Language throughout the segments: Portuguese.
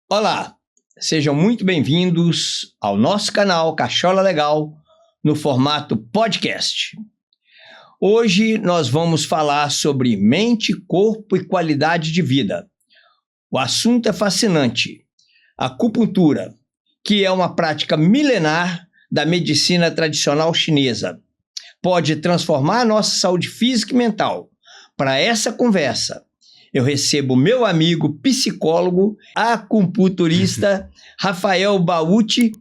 Olá, sejam muito bem-vindos ao nosso canal Cachola Legal no formato podcast. Hoje nós vamos falar sobre mente, corpo e qualidade de vida. O assunto é fascinante. A acupuntura, que é uma prática milenar da medicina tradicional chinesa, pode transformar a nossa saúde física e mental. Para essa conversa, eu recebo meu amigo psicólogo, acupunturista Rafael Bauti,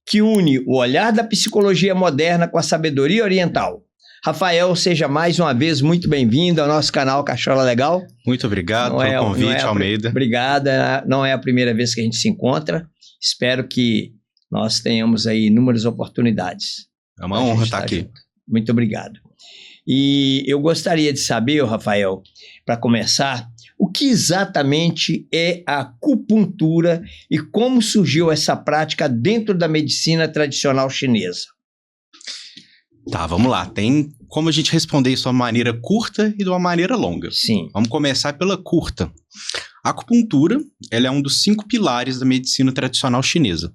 que une o olhar da psicologia moderna com a sabedoria oriental. Rafael, seja mais uma vez muito bem-vindo ao nosso canal Cachola Legal. Muito obrigado pelo convite, Almeida. Obrigada, não é a primeira vez que a gente se encontra. Espero que nós tenhamos aí inúmeras oportunidades. É uma honra estar aqui. Junto. Muito obrigado. E eu gostaria de saber, Rafael, para começar, o que exatamente é a acupuntura e como surgiu essa prática dentro da medicina tradicional chinesa? Tá, vamos lá. Tem como a gente responder isso de uma maneira curta e de uma maneira longa. Sim. Vamos começar pela curta. A acupuntura, ela é um dos 5 pilares da medicina tradicional chinesa.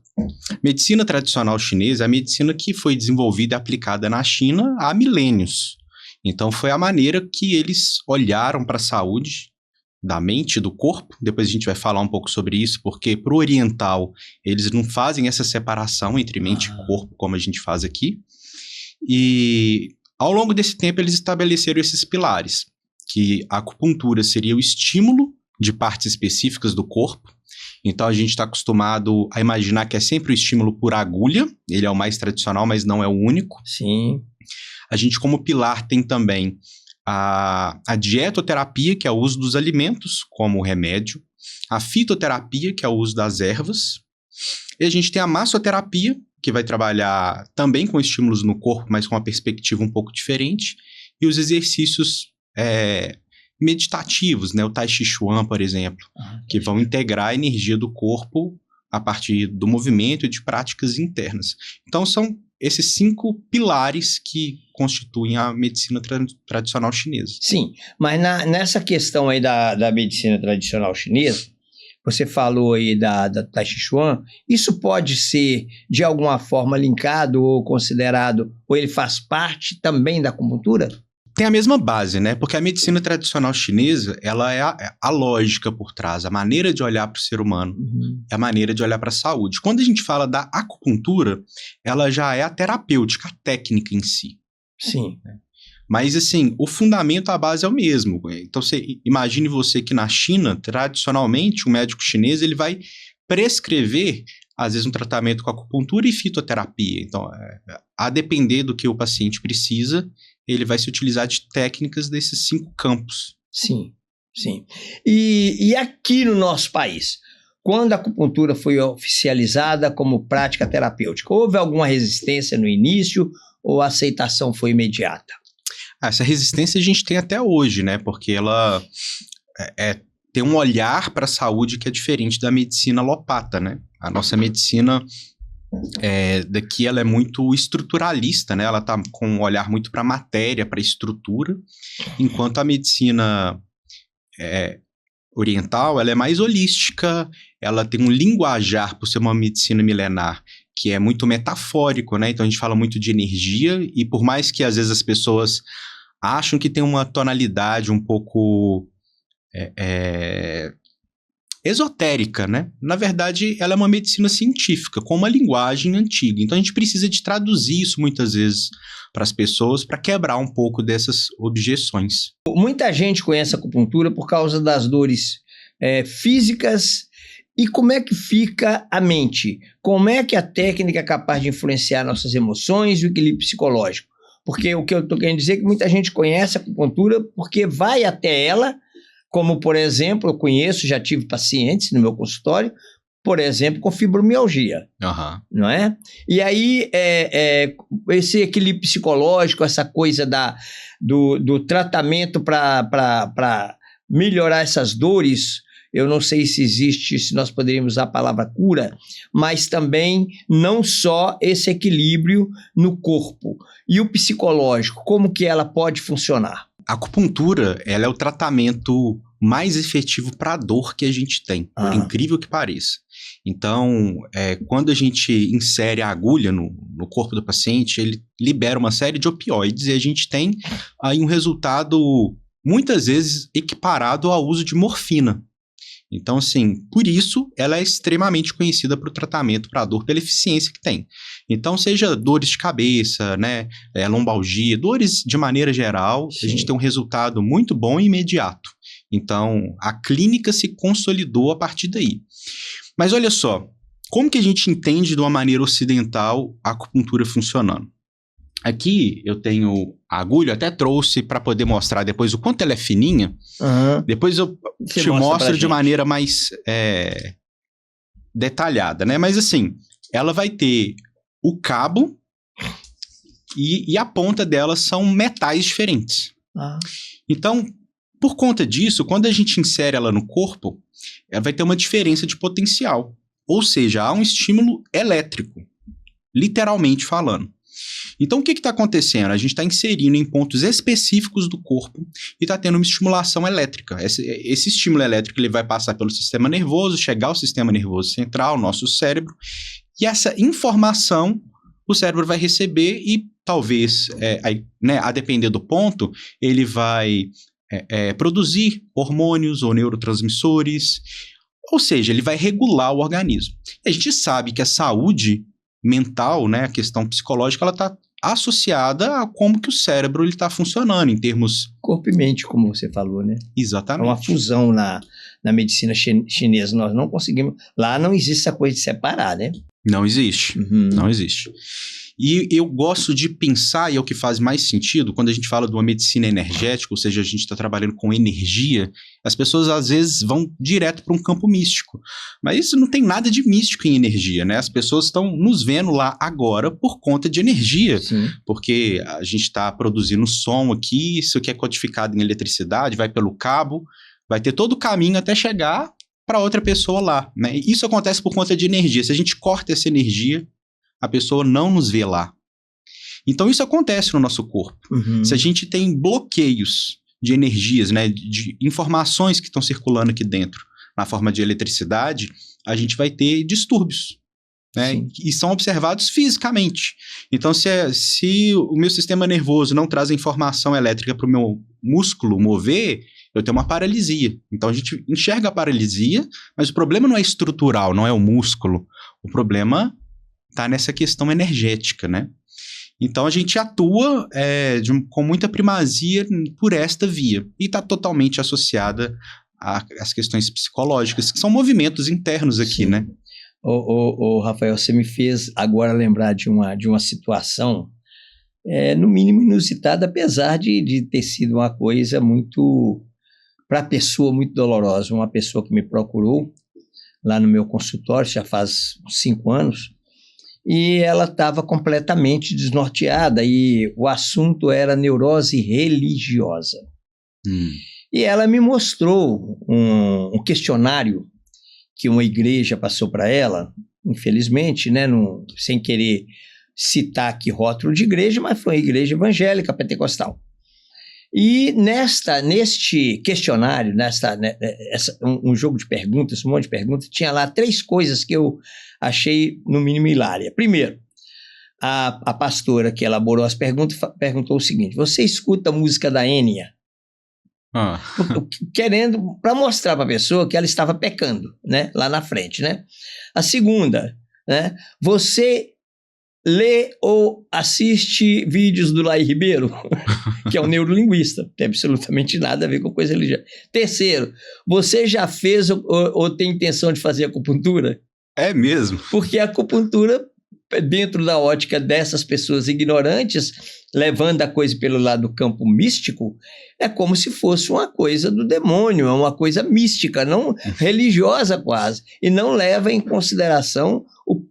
Medicina tradicional chinesa é a medicina que foi desenvolvida e aplicada na China há milênios. Então, foi a maneira que eles olharam para a saúde da mente e do corpo. Depois a gente vai falar um pouco sobre isso, porque para o oriental, eles não fazem essa separação entre mente e corpo, como a gente faz aqui. E ao longo desse tempo, eles estabeleceram esses pilares, que a acupuntura seria o estímulo de partes específicas do corpo. Então, a gente está acostumado a imaginar que é sempre o estímulo por agulha. Ele é o mais tradicional, mas não é o único. Sim. A gente, como pilar, tem também a dietoterapia, que é o uso dos alimentos como remédio, a fitoterapia, que é o uso das ervas, e a gente tem a massoterapia, que vai trabalhar também com estímulos no corpo, mas com uma perspectiva um pouco diferente, e os exercícios meditativos, né? O Tai Chi Chuan, por exemplo, que vão integrar a energia do corpo a partir do movimento e de práticas internas. Então, são esses 5 pilares que constituem a medicina tradicional chinesa. Sim, mas nessa questão aí da medicina tradicional chinesa, você falou aí da Tai Chi Chuan, isso pode ser de alguma forma linkado ou considerado, ou ele faz parte também da acupuntura? Tem a mesma base, né? Porque a medicina tradicional chinesa, ela é a lógica por trás, a maneira de olhar para o ser humano, é a maneira de olhar para a saúde. Quando a gente fala da acupuntura, ela já é a terapêutica, a técnica em si. Sim. Mas, assim, o fundamento, a base é o mesmo. Então, imagine você que na China, tradicionalmente, o médico chinês, ele vai prescrever, às vezes, um tratamento com acupuntura e fitoterapia. Então, a depender do que o paciente precisa, ele vai se utilizar de técnicas desses 5 campos. Sim, sim. E aqui no nosso país, quando a acupuntura foi oficializada como prática terapêutica, houve alguma resistência no início ou a aceitação foi imediata? Essa resistência a gente tem até hoje, né? Porque ela tem um olhar para a saúde que é diferente da medicina alopata, né? A nossa medicina daqui ela é muito estruturalista, né? Ela tá com um olhar muito para a matéria, para a estrutura, enquanto a medicina oriental ela é mais holística, ela tem um linguajar, por ser uma medicina milenar, que é muito metafórico, né? Então a gente fala muito de energia, e por mais que às vezes as pessoas acham que tem uma tonalidade um pouco esotérica, né? Na verdade, ela é uma medicina científica, com uma linguagem antiga. Então, a gente precisa de traduzir isso muitas vezes para as pessoas, para quebrar um pouco dessas objeções. Muita gente conhece a acupuntura por causa das dores físicas. E como é que fica a mente? Como é que a técnica é capaz de influenciar nossas emoções e o equilíbrio psicológico? Porque o que eu estou querendo dizer é que muita gente conhece a acupuntura porque vai até ela, como, por exemplo, eu conheço, já tive pacientes no meu consultório, por exemplo, com fibromialgia, não é? E aí, esse equilíbrio psicológico, essa coisa do tratamento para melhorar essas dores, eu não sei se existe, se nós poderíamos usar a palavra cura, mas também não só esse equilíbrio no corpo. E o psicológico, como que ela pode funcionar? A acupuntura, ela é o tratamento mais efetivo para a dor que a gente tem, por incrível que pareça. Então, quando a gente insere a agulha no corpo do paciente, ele libera uma série de opioides e a gente tem aí um resultado, muitas vezes, equiparado ao uso de morfina. Então, assim, por isso, ela é extremamente conhecida para o tratamento para a dor, pela eficiência que tem. Então, seja dores de cabeça, né, lombalgia, dores de maneira geral, Sim. A gente tem um resultado muito bom e imediato. Então, a clínica se consolidou a partir daí. Mas olha só, como que a gente entende de uma maneira ocidental a acupuntura funcionando? Aqui eu tenho a agulha, até trouxe para poder mostrar depois o quanto ela é fininha. Depois eu te mostro de maneira mais detalhada, né? Mas assim, ela vai ter o cabo e a ponta dela são metais diferentes. Então, por conta disso, quando a gente insere ela no corpo, ela vai ter uma diferença de potencial. Ou seja, há um estímulo elétrico, literalmente falando. Então, o que está acontecendo? A gente está inserindo em pontos específicos do corpo e está tendo uma estimulação elétrica. Esse estímulo elétrico ele vai passar pelo sistema nervoso, chegar ao sistema nervoso central, nosso cérebro, e essa informação o cérebro vai receber e talvez, a depender do ponto, ele vai produzir hormônios ou neurotransmissores, ou seja, ele vai regular o organismo. A gente sabe que a saúde mental, né, a questão psicológica, ela está associada a como que o cérebro está funcionando em termos... Corpo e mente, como você falou, né? Exatamente. É uma fusão na medicina chinesa. Nós não conseguimos... Lá não existe essa coisa de separar, né? Não existe. Não existe. E eu gosto de pensar, e é o que faz mais sentido, quando a gente fala de uma medicina energética, ou seja, a gente está trabalhando com energia, as pessoas às vezes vão direto para um campo místico. Mas isso não tem nada de místico em energia, né? As pessoas estão nos vendo lá agora por conta de energia. Sim. Porque a gente está produzindo som aqui, isso aqui é codificado em eletricidade, vai pelo cabo, vai ter todo o caminho até chegar para outra pessoa lá, né? E isso acontece por conta de energia. Se a gente corta essa energia, a pessoa não nos vê lá. Então, isso acontece no nosso corpo. Se a gente tem bloqueios de energias, né, de informações que estão circulando aqui dentro, na forma de eletricidade, a gente vai ter distúrbios, né, e são observados fisicamente. Então, se o meu sistema nervoso não traz a informação elétrica para o meu músculo mover, eu tenho uma paralisia. Então, a gente enxerga a paralisia, mas o problema não é estrutural, não é o músculo. O problema está nessa questão energética, né? Então, a gente atua com muita primazia por esta via. E está totalmente associada às questões psicológicas, que são movimentos internos aqui, né? Rafael, você me fez agora lembrar de uma situação, no mínimo inusitada, apesar de ter sido uma coisa muito, para a pessoa, muito dolorosa. Uma pessoa que me procurou lá no meu consultório, já faz uns 5 anos, e ela estava completamente desnorteada, e o assunto era neurose religiosa. E ela me mostrou um questionário que uma igreja passou para ela, infelizmente, né, sem querer citar aqui rótulo de igreja, mas foi uma igreja evangélica pentecostal. E neste questionário, um jogo de perguntas, um monte de perguntas, tinha lá 3 coisas que eu achei, no mínimo, hilária. Primeiro, a pastora que elaborou as perguntas perguntou o seguinte: você escuta a música da Enya? Querendo, para mostrar para a pessoa que ela estava pecando, né, lá na frente, né? A segunda, né, você lê ou assiste vídeos do Laí Ribeiro, que é um neurolinguista, não tem absolutamente nada a ver com coisa religiosa. Terceiro, você já fez ou tem intenção de fazer acupuntura? É mesmo? Porque a acupuntura, dentro da ótica dessas pessoas ignorantes, levando a coisa pelo lado do campo místico, é como se fosse uma coisa do demônio, é uma coisa mística, não religiosa quase, e não leva em consideração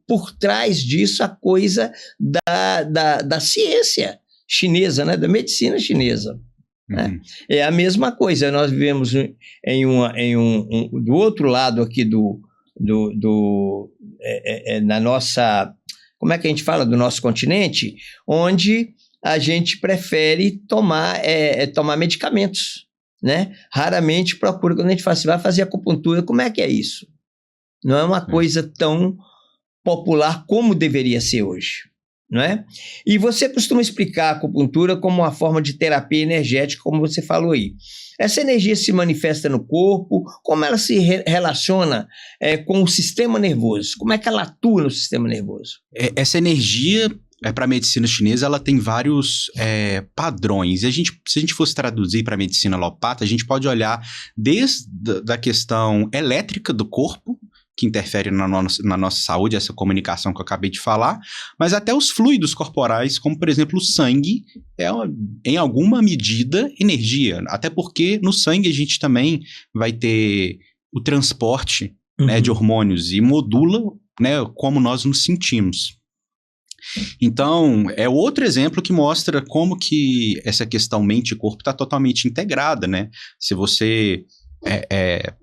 por trás disso a coisa da ciência chinesa, né, da medicina chinesa. Né? É a mesma coisa. Nós vivemos do outro lado aqui na nossa, como é que a gente fala, do nosso continente, onde a gente prefere tomar medicamentos, né? Raramente procura, quando a gente fala assim, vai fazer acupuntura, como é que é isso? Não é uma coisa tão popular como deveria ser hoje, não é? E você costuma explicar a acupuntura como uma forma de terapia energética, como você falou aí. Essa energia se manifesta no corpo, como ela se relaciona com o sistema nervoso? Como é que ela atua no sistema nervoso? Essa energia, para a medicina chinesa, ela tem vários padrões. E se a gente fosse traduzir para a medicina alopata, a gente pode olhar desde a questão elétrica do corpo, que interfere na nossa saúde, essa comunicação que eu acabei de falar, mas até os fluidos corporais, como, por exemplo, o sangue, em alguma medida, energia. Até porque no sangue a gente também vai ter o transporte né, de hormônios e modula né, como nós nos sentimos. Então, é outro exemplo que mostra como que essa questão mente e corpo está totalmente integrada, né? Se você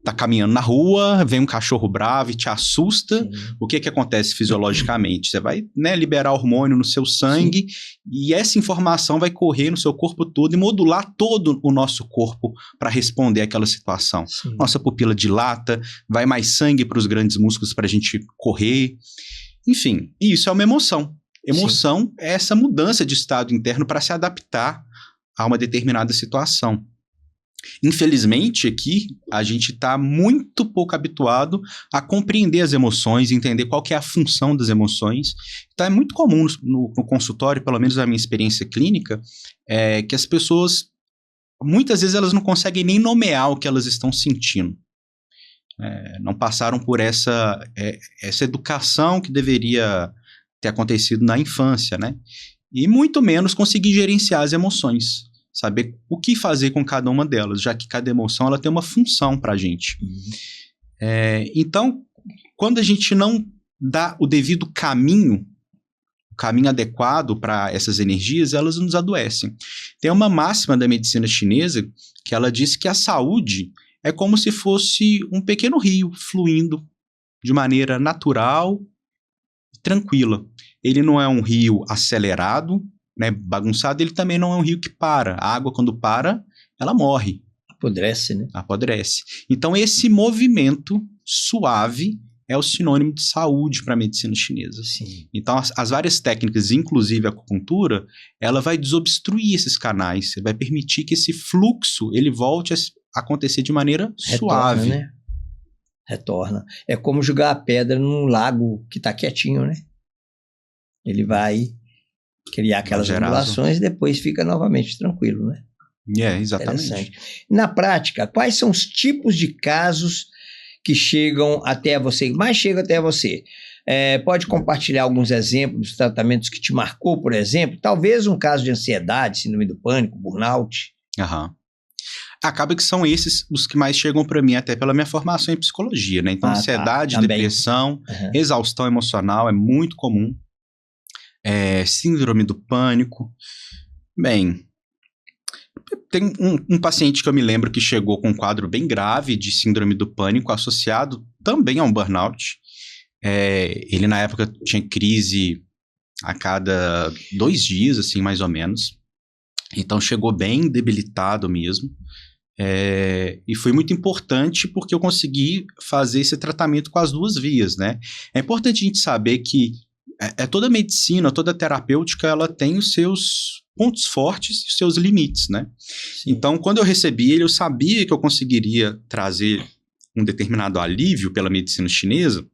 tá caminhando na rua, vem um cachorro bravo e te assusta, sim, o que acontece fisiologicamente? Você vai né, liberar hormônio no seu sangue, sim, e essa informação vai correr no seu corpo todo e modular todo o nosso corpo para responder àquela situação. Sim. Nossa pupila dilata, vai mais sangue para os grandes músculos para a gente correr. Enfim, isso é uma emoção. Emoção sim, é essa mudança de estado interno para se adaptar a uma determinada situação. Infelizmente, aqui, a gente está muito pouco habituado a compreender as emoções, entender qual que é a função das emoções. Então, é muito comum no consultório, pelo menos na minha experiência clínica, que as pessoas, muitas vezes, elas não conseguem nem nomear o que elas estão sentindo. Não passaram por essa educação que deveria ter acontecido na infância, né? E muito menos conseguir gerenciar as emoções. Saber o que fazer com cada uma delas, já que cada emoção ela tem uma função para a gente. Então, quando a gente não dá o devido caminho, o caminho adequado para essas energias, elas nos adoecem. Tem uma máxima da medicina chinesa que ela diz que a saúde é como se fosse um pequeno rio fluindo de maneira natural e tranquila. Ele não é um rio acelerado, né, bagunçado, ele também não é um rio que para. A água, quando para, ela morre. Apodrece, né? Apodrece. Então, esse movimento suave é o sinônimo de saúde para a medicina chinesa. Sim. Então, as várias técnicas, inclusive a acupuntura, ela vai desobstruir esses canais, vai permitir que esse fluxo ele volte a acontecer de maneira suave. Né? Retorna. É como jogar a pedra num lago que está quietinho, né? Ele vai criar aquelas ondulações e depois fica novamente tranquilo, né? Exatamente. Na prática, quais são os tipos de casos que chegam até você, mais chegam até você? Pode compartilhar alguns exemplos dos tratamentos que te marcou, por exemplo? Talvez um caso de ansiedade, síndrome do pânico, burnout. Acaba que são esses os que mais chegam para mim, até pela minha formação em psicologia, né? Então, ansiedade, depressão, exaustão emocional é muito comum. Síndrome do pânico. Bem, tem um paciente que eu me lembro que chegou com um quadro bem grave de síndrome do pânico associado também a um burnout. Ele na época tinha crise a cada 2 dias, assim, mais ou menos. Então chegou bem debilitado mesmo. E foi muito importante porque eu consegui fazer esse tratamento com as 2 vias, né? É importante a gente saber que toda medicina, toda terapêutica, ela tem os seus pontos fortes e os seus limites, né? Sim. Então, quando eu recebi ele, eu sabia que eu conseguiria trazer um determinado alívio pela medicina chinesa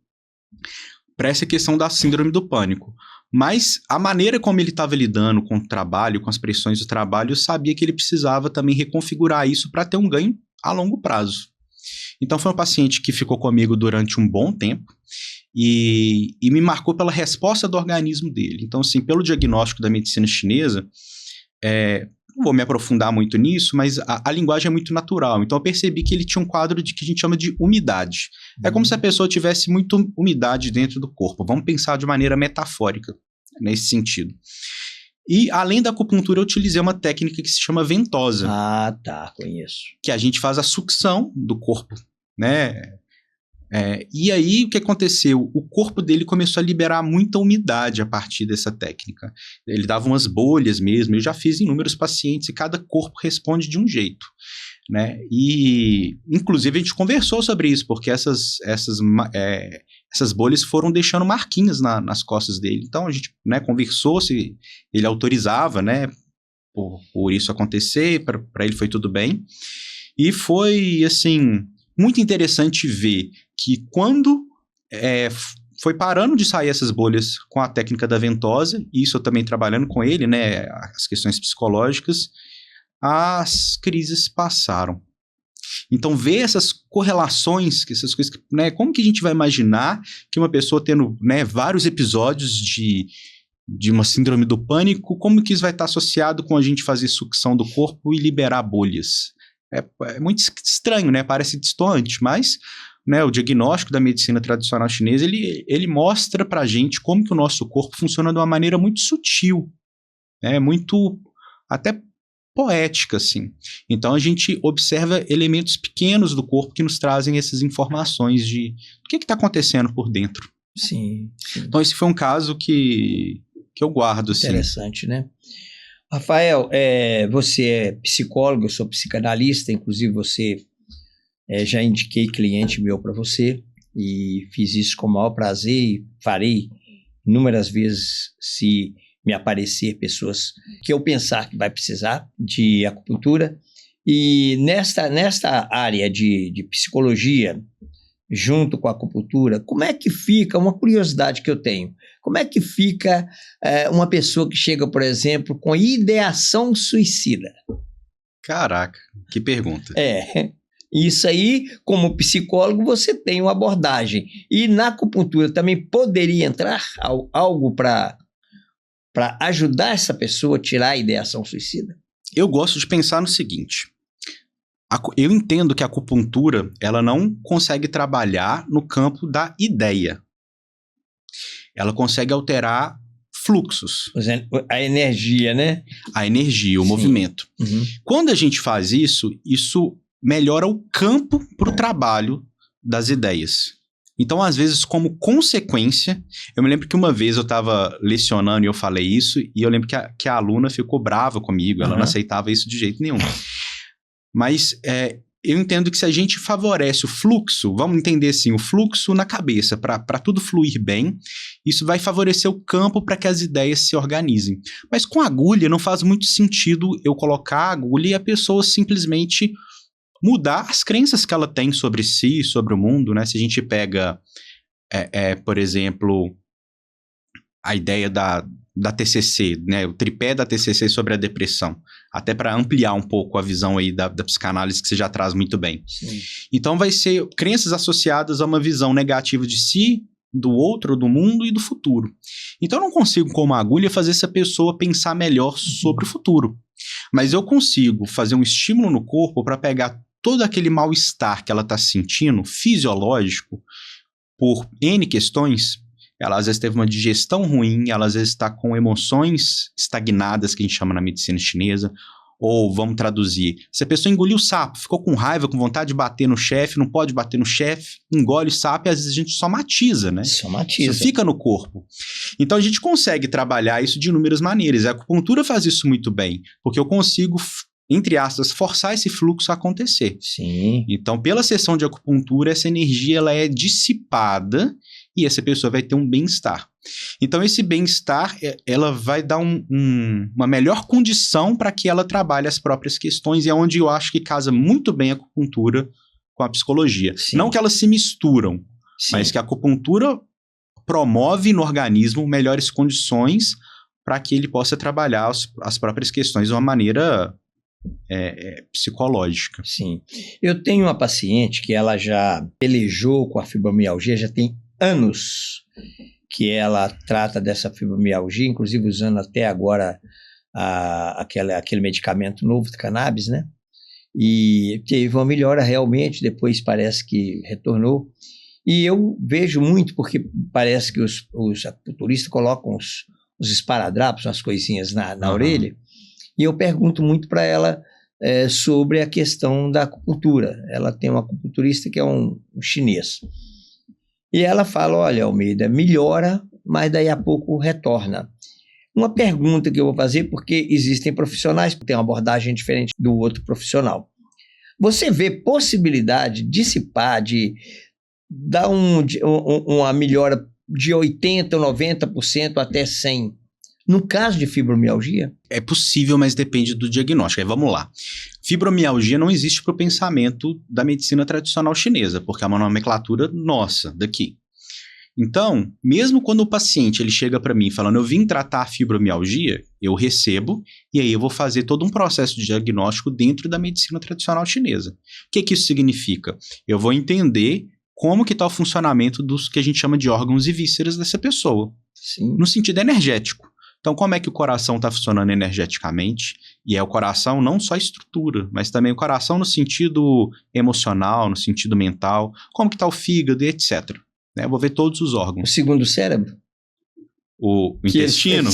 para essa questão da síndrome do pânico. Mas a maneira como ele estava lidando com o trabalho, com as pressões do trabalho, eu sabia que ele precisava também reconfigurar isso para ter um ganho a longo prazo. Então, foi um paciente que ficou comigo durante um bom tempo e me marcou pela resposta do organismo dele. Então, assim, pelo diagnóstico da medicina chinesa, não vou me aprofundar muito nisso, mas a linguagem é muito natural. Então, eu percebi que ele tinha um quadro que a gente chama de umidade. É como se a pessoa tivesse muita umidade dentro do corpo. Vamos pensar de maneira metafórica nesse sentido. E, além da acupuntura, eu utilizei uma técnica que se chama ventosa. Conheço. Que a gente faz a sucção do corpo, né? E aí, o que aconteceu? O corpo dele começou a liberar muita umidade a partir dessa técnica. Ele dava umas bolhas mesmo. Eu já fiz inúmeros pacientes e cada corpo responde de um jeito, né? E, inclusive, a gente conversou sobre isso, porque essas bolhas foram deixando marquinhas nas costas dele. Então, a gente, né, conversou se ele autorizava, né, por isso acontecer, para ele foi tudo bem. E foi, assim, muito interessante ver que quando foi parando de sair essas bolhas com a técnica da ventosa, e isso eu também trabalhando com ele, né, as questões psicológicas, as crises passaram. Então, ver essas correlações, essas coisas, né, como que a gente vai imaginar que uma pessoa tendo, né, vários episódios de uma síndrome do pânico, como que isso vai estar associado com a gente fazer sucção do corpo e liberar bolhas? É muito estranho, né? Parece distante, mas, né, o diagnóstico da medicina tradicional chinesa, ele mostra pra gente como que o nosso corpo funciona de uma maneira muito sutil, né? Muito até poética, assim. Então, a gente observa elementos pequenos do corpo que nos trazem essas informações de o que está acontecendo por dentro. Sim. Então, esse foi um caso que eu guardo, assim. Interessante, né? Rafael, você é psicólogo, eu sou psicanalista, inclusive já indiquei cliente meu para você e fiz isso com o maior prazer e farei inúmeras vezes se me aparecer pessoas que eu pensar que vai precisar de acupuntura. E nesta área de psicologia, junto com a acupuntura, como é que fica, uma curiosidade que eu tenho, como é que fica uma pessoa que chega, por exemplo, com ideação suicida? Caraca, que pergunta. Isso aí, como psicólogo, você tem uma abordagem. E na acupuntura também poderia entrar algo para ajudar essa pessoa a tirar a ideação suicida? Eu gosto de pensar no seguinte: eu entendo que a acupuntura, ela não consegue trabalhar no campo da ideia. Ela consegue alterar fluxos. A energia, né? A energia, o Sim. movimento. Uhum. Quando a gente faz isso melhora o campo para o trabalho das ideias. Então, às vezes, como consequência, eu me lembro que uma vez eu estava lecionando e eu falei isso, e eu lembro que a aluna ficou brava comigo, ela não aceitava isso de jeito nenhum. Mas eu entendo que se a gente favorece o fluxo, vamos entender assim, o fluxo na cabeça, para tudo fluir bem, isso vai favorecer o campo para que as ideias se organizem. Mas com agulha não faz muito sentido eu colocar a agulha e a pessoa simplesmente mudar as crenças que ela tem sobre si, sobre o mundo, né? Se a gente pega, por exemplo, a ideia da TCC, né? O tripé da TCC sobre a depressão, até para ampliar um pouco a visão aí da psicanálise que você já traz muito bem. Sim. Então vai ser crenças associadas a uma visão negativa de si, do outro, do mundo e do futuro. Então eu não consigo, com uma agulha, fazer essa pessoa pensar melhor sobre o futuro. Mas eu consigo fazer um estímulo no corpo para pegar todo aquele mal-estar que ela está sentindo, fisiológico, por N questões. Ela às vezes teve uma digestão ruim, ela às vezes está com emoções estagnadas, que a gente chama na medicina chinesa, ou vamos traduzir, se a pessoa engoliu o sapo, ficou com raiva, com vontade de bater no chefe, não pode bater no chefe, engole o sapo e às vezes a gente somatiza, né? Somatiza. Isso fica no corpo. Então a gente consegue trabalhar isso de inúmeras maneiras. A acupuntura faz isso muito bem, porque eu consigo, entre aspas, forçar esse fluxo a acontecer. Sim. Então, pela sessão de acupuntura, essa energia ela é dissipada e essa pessoa vai ter um bem-estar. Então, esse bem-estar, ela vai dar uma melhor condição para que ela trabalhe as próprias questões, e é onde eu acho que casa muito bem a acupuntura com a psicologia. Sim. Não que elas se misturam, sim, mas que a acupuntura promove no organismo melhores condições para que ele possa trabalhar as próprias questões de uma maneira psicológica. Sim. Eu tenho uma paciente que ela já pelejou com a fibromialgia, já tem anos que ela trata dessa fibromialgia, inclusive usando até agora aquele medicamento novo de cannabis, né? E teve uma melhora realmente, depois parece que retornou. E eu vejo muito, porque parece que os acupunturistas colocam os esparadrapos, umas coisinhas na orelha, e eu pergunto muito para ela sobre a questão da acupuntura. Ela tem um acupunturista que é um chinês. E ela fala, olha, Almeida, melhora, mas daí a pouco retorna. Uma pergunta que eu vou fazer, porque existem profissionais que têm uma abordagem diferente do outro profissional. Você vê possibilidade de dissipar, de dar uma melhora de 80%, 90% até 100%, no caso de fibromialgia? É possível, mas depende do diagnóstico. Aí vamos lá. Fibromialgia não existe para o pensamento da medicina tradicional chinesa, porque é uma nomenclatura nossa, daqui. Então, mesmo quando o paciente ele chega para mim falando, eu vim tratar a fibromialgia, eu recebo, e aí eu vou fazer todo um processo de diagnóstico dentro da medicina tradicional chinesa. O que isso significa? Eu vou entender como que está o funcionamento dos que a gente chama de órgãos e vísceras dessa pessoa, Sim. no sentido energético. Então, como é que o coração está funcionando energeticamente? E é o coração não só a estrutura, mas também o coração no sentido emocional, no sentido mental, como que está o fígado e etc. Eu vou ver todos os órgãos. O segundo cérebro? O intestino?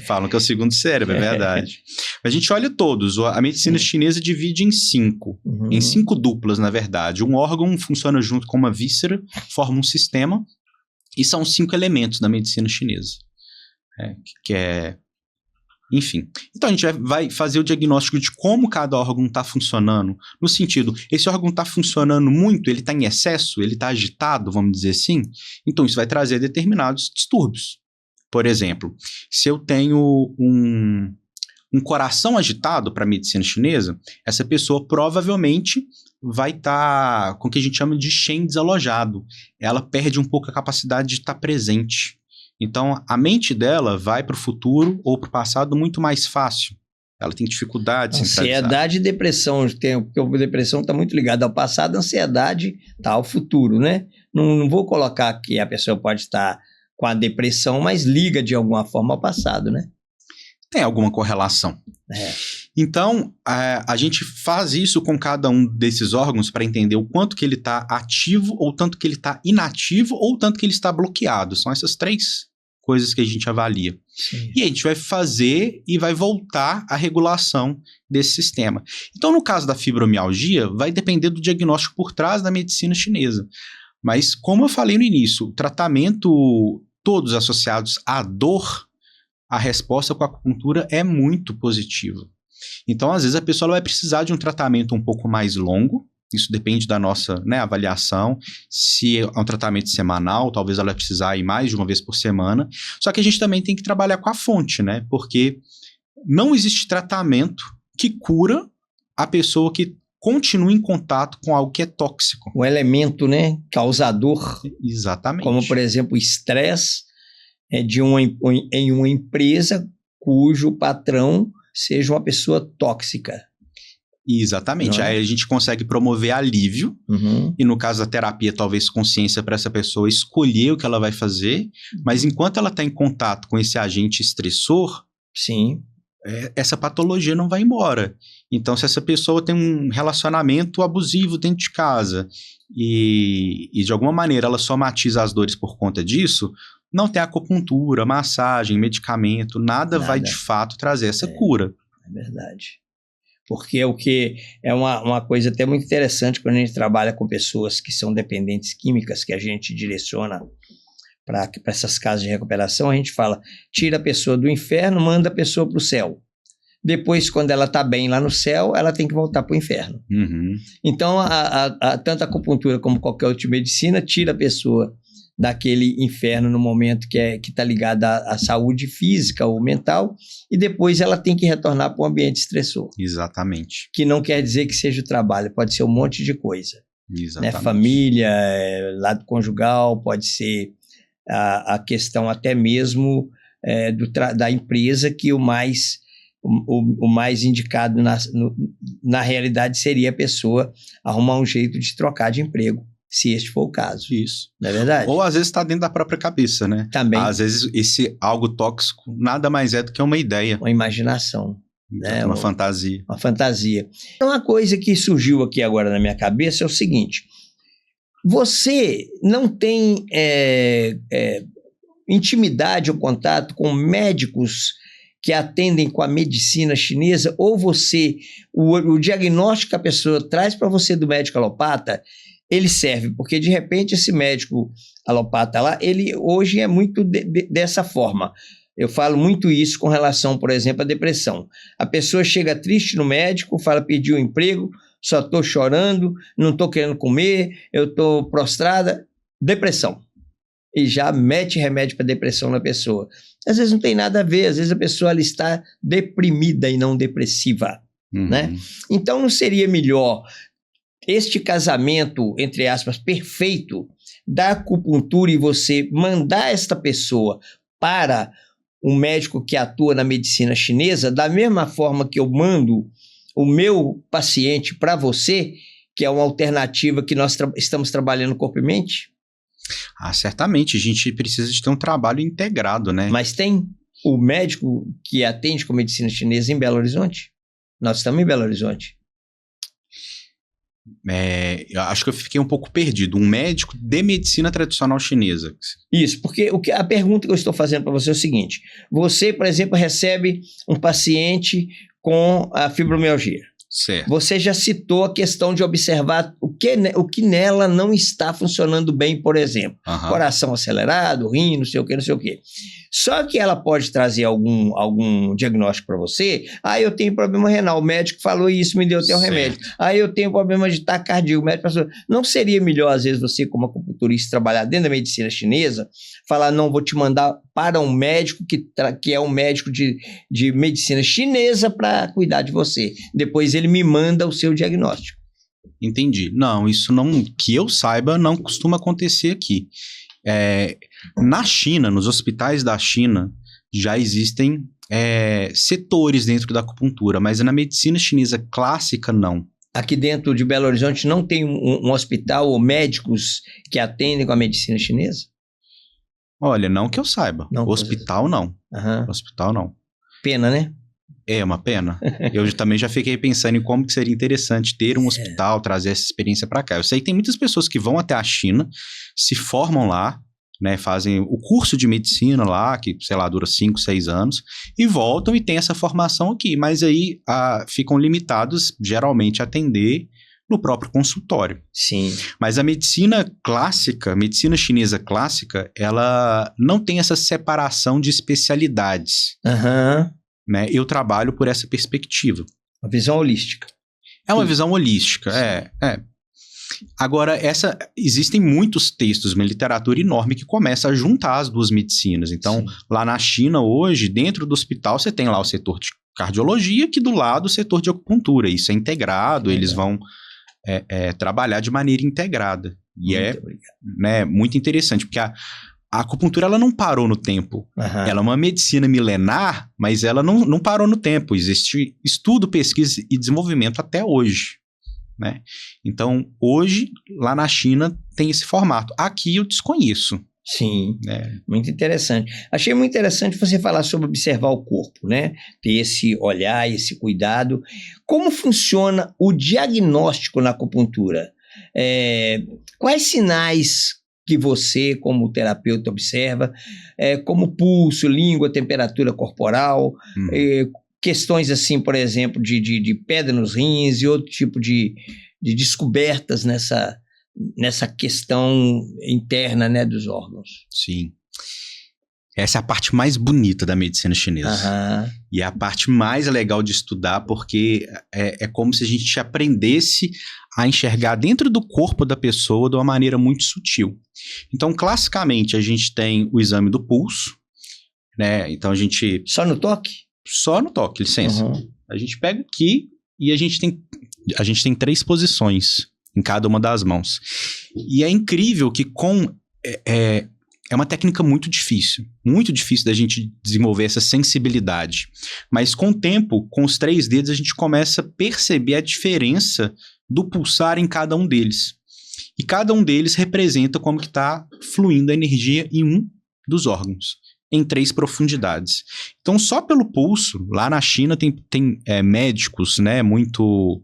Falam que é o segundo cérebro, é verdade. A gente olha todos. A medicina chinesa divide em 5. Em 5 duplas, na verdade. Um órgão funciona junto com uma víscera, forma um sistema, e são 5 elementos da medicina chinesa. Enfim. Então, a gente vai fazer o diagnóstico de como cada órgão está funcionando, no sentido, esse órgão está funcionando muito, ele está em excesso, ele está agitado, vamos dizer assim. Então, isso vai trazer determinados distúrbios. Por exemplo, se eu tenho um coração agitado para a medicina chinesa, essa pessoa provavelmente vai estar com o que a gente chama de Shen desalojado. Ela perde um pouco a capacidade de estar presente. Então, a mente dela vai para o futuro ou para o passado muito mais fácil. Ela tem dificuldade de centralizar. Ansiedade e depressão, porque a depressão está muito ligada ao passado, a ansiedade está ao futuro, né? Não vou colocar que a pessoa pode estar com a depressão, mas liga de alguma forma ao passado, né? Tem alguma correlação. Então, a gente faz isso com cada um desses órgãos para entender o quanto que ele está ativo, ou tanto que ele está inativo, ou tanto que ele está bloqueado. São essas 3 coisas que a gente avalia. Sim. E a gente vai fazer e vai voltar à regulação desse sistema. Então, no caso da fibromialgia, vai depender do diagnóstico por trás da medicina chinesa. Mas, como eu falei no início, o tratamento, todos associados à dor, a resposta com a acupuntura é muito positiva. Então, às vezes, a pessoa vai precisar de um tratamento um pouco mais longo. Isso depende da nossa avaliação. Se é um tratamento semanal, talvez ela vai precisar ir mais de uma vez por semana. Só que a gente também tem que trabalhar com a fonte, né? Porque não existe tratamento que cura a pessoa que continua em contato com algo que é tóxico. Um elemento, né, causador. Exatamente. Como, por exemplo, o estresse em uma empresa cujo patrão seja uma pessoa tóxica. Exatamente. Aí a gente consegue promover alívio, e no caso da terapia, talvez consciência para essa pessoa escolher o que ela vai fazer, mas enquanto ela está em contato com esse agente estressor, sim, essa patologia não vai embora. Então, se essa pessoa tem um relacionamento abusivo dentro de casa e de alguma maneira ela somatiza as dores por conta disso, não tem acupuntura, massagem, medicamento, nada vai de fato trazer essa cura. É verdade. Porque o que é uma coisa até muito interessante quando a gente trabalha com pessoas que são dependentes químicas, que a gente direciona para essas casas de recuperação, a gente fala, tira a pessoa do inferno, manda a pessoa para o céu. Depois, quando ela está bem lá no céu, ela tem que voltar para o inferno. Então, tanto a acupuntura como qualquer outra medicina tira a pessoa daquele inferno no momento que está ligado à saúde física ou mental, e depois ela tem que retornar para o ambiente estressor. Exatamente. Que não quer dizer que seja o trabalho, pode ser um monte de coisa. Exatamente. Né? Família, lado conjugal, pode ser a questão até mesmo da empresa, que o mais indicado na realidade seria a pessoa arrumar um jeito de trocar de emprego, se este for o caso. Isso. Não é verdade? Ou às vezes está dentro da própria cabeça, né? Também. Às vezes esse algo tóxico nada mais é do que uma ideia. Uma imaginação. Né? Uma fantasia. Uma fantasia. Uma coisa que surgiu aqui agora na minha cabeça é o seguinte: você não tem intimidade ou contato com médicos que atendem com a medicina chinesa, ou o diagnóstico que a pessoa traz para você do médico alopata, ele serve, porque de repente esse médico alopata lá, ele hoje é muito dessa forma. Eu falo muito isso com relação, por exemplo, à depressão. A pessoa chega triste no médico, fala, pediu um emprego, só estou chorando, não estou querendo comer, eu estou prostrada, depressão. E já mete remédio para depressão na pessoa. Às vezes não tem nada a ver, às vezes a pessoa ela está deprimida e não depressiva, né? Então não seria melhor este casamento, entre aspas, perfeito da acupuntura e você mandar esta pessoa para um médico que atua na medicina chinesa, da mesma forma que eu mando o meu paciente para você, que é uma alternativa que nós estamos trabalhando corpo e mente? Certamente, a gente precisa de ter um trabalho integrado, né? Mas tem o médico que atende com medicina chinesa em Belo Horizonte? Nós estamos em Belo Horizonte. Eu acho que eu fiquei um pouco perdido. Um médico de medicina tradicional chinesa. Isso, porque a pergunta que eu estou fazendo para você é o seguinte. Você, por exemplo, recebe um paciente com a fibromialgia. Certo. Você já citou a questão de observar o que nela não está funcionando bem, por exemplo. Coração acelerado, rim, não sei o que. Só que ela pode trazer algum diagnóstico para você. Eu tenho problema renal, o médico falou isso, me deu até um remédio. Eu tenho problema de taquicardia, o médico passou. Não seria melhor, às vezes, você, como acupunturista, trabalhar dentro da medicina chinesa, falar, não, vou te mandar para um médico que é um médico de medicina chinesa para cuidar de você. Depois ele me manda o seu diagnóstico. Entendi. Não, isso não, que eu saiba, não costuma acontecer aqui. Na China, nos hospitais da China, já existem setores dentro da acupuntura, mas na medicina chinesa clássica, não. Aqui dentro de Belo Horizonte não tem um hospital ou médicos que atendem com a medicina chinesa? Olha, não que eu saiba. Não, hospital, não. Hospital, não. Pena, né? É uma pena. Eu também já fiquei pensando em como que seria interessante ter um hospital, trazer essa experiência para cá. Eu sei que tem muitas pessoas que vão até a China, se formam lá, né, fazem o curso de medicina lá, que, sei lá, dura 5, 6 anos, e voltam e tem essa formação aqui. Mas aí ficam limitados, geralmente, a atender no próprio consultório. Sim. Mas a medicina clássica, a medicina chinesa clássica, ela não tem essa separação de especialidades. Né? Eu trabalho por essa perspectiva. Uma visão holística. É uma visão holística, Agora, existem muitos textos, uma literatura enorme que começa a juntar as duas medicinas. Então, lá na China hoje, dentro do hospital, você tem lá o setor de cardiologia, que do lado o setor de acupuntura. Isso é integrado, eles vão trabalhar de maneira integrada. E muito interessante, porque a acupuntura ela não parou no tempo. Ela é uma medicina milenar, mas ela não parou no tempo. Existe estudo, pesquisa e desenvolvimento até hoje. Né? Então, hoje, lá na China, tem esse formato. Aqui eu desconheço. Sim, muito interessante. Achei muito interessante você falar sobre observar o corpo, né? Ter esse olhar, esse cuidado. Como funciona o diagnóstico na acupuntura? Quais sinais que você, como terapeuta, observa, como pulso, língua, temperatura corporal, questões assim, por exemplo, de pedra nos rins e outro tipo de descobertas nessa questão interna, né, dos órgãos. Sim. Essa é a parte mais bonita da medicina chinesa. E é a parte mais legal de estudar, porque é como se a gente aprendesse a enxergar dentro do corpo da pessoa de uma maneira muito sutil. Então, classicamente, a gente tem o exame do pulso, né? Então, a gente... Só no toque? Só no toque, licença. A gente pega aqui e a gente tem 3 posições em cada uma das mãos. E é incrível que é uma técnica muito difícil da gente desenvolver essa sensibilidade. Mas com o tempo, com os 3 dedos, a gente começa a perceber a diferença do pulsar em cada um deles. E cada um deles representa como que está fluindo a energia em um dos órgãos, em 3 profundidades. Então, só pelo pulso, lá na China tem médicos, né, muito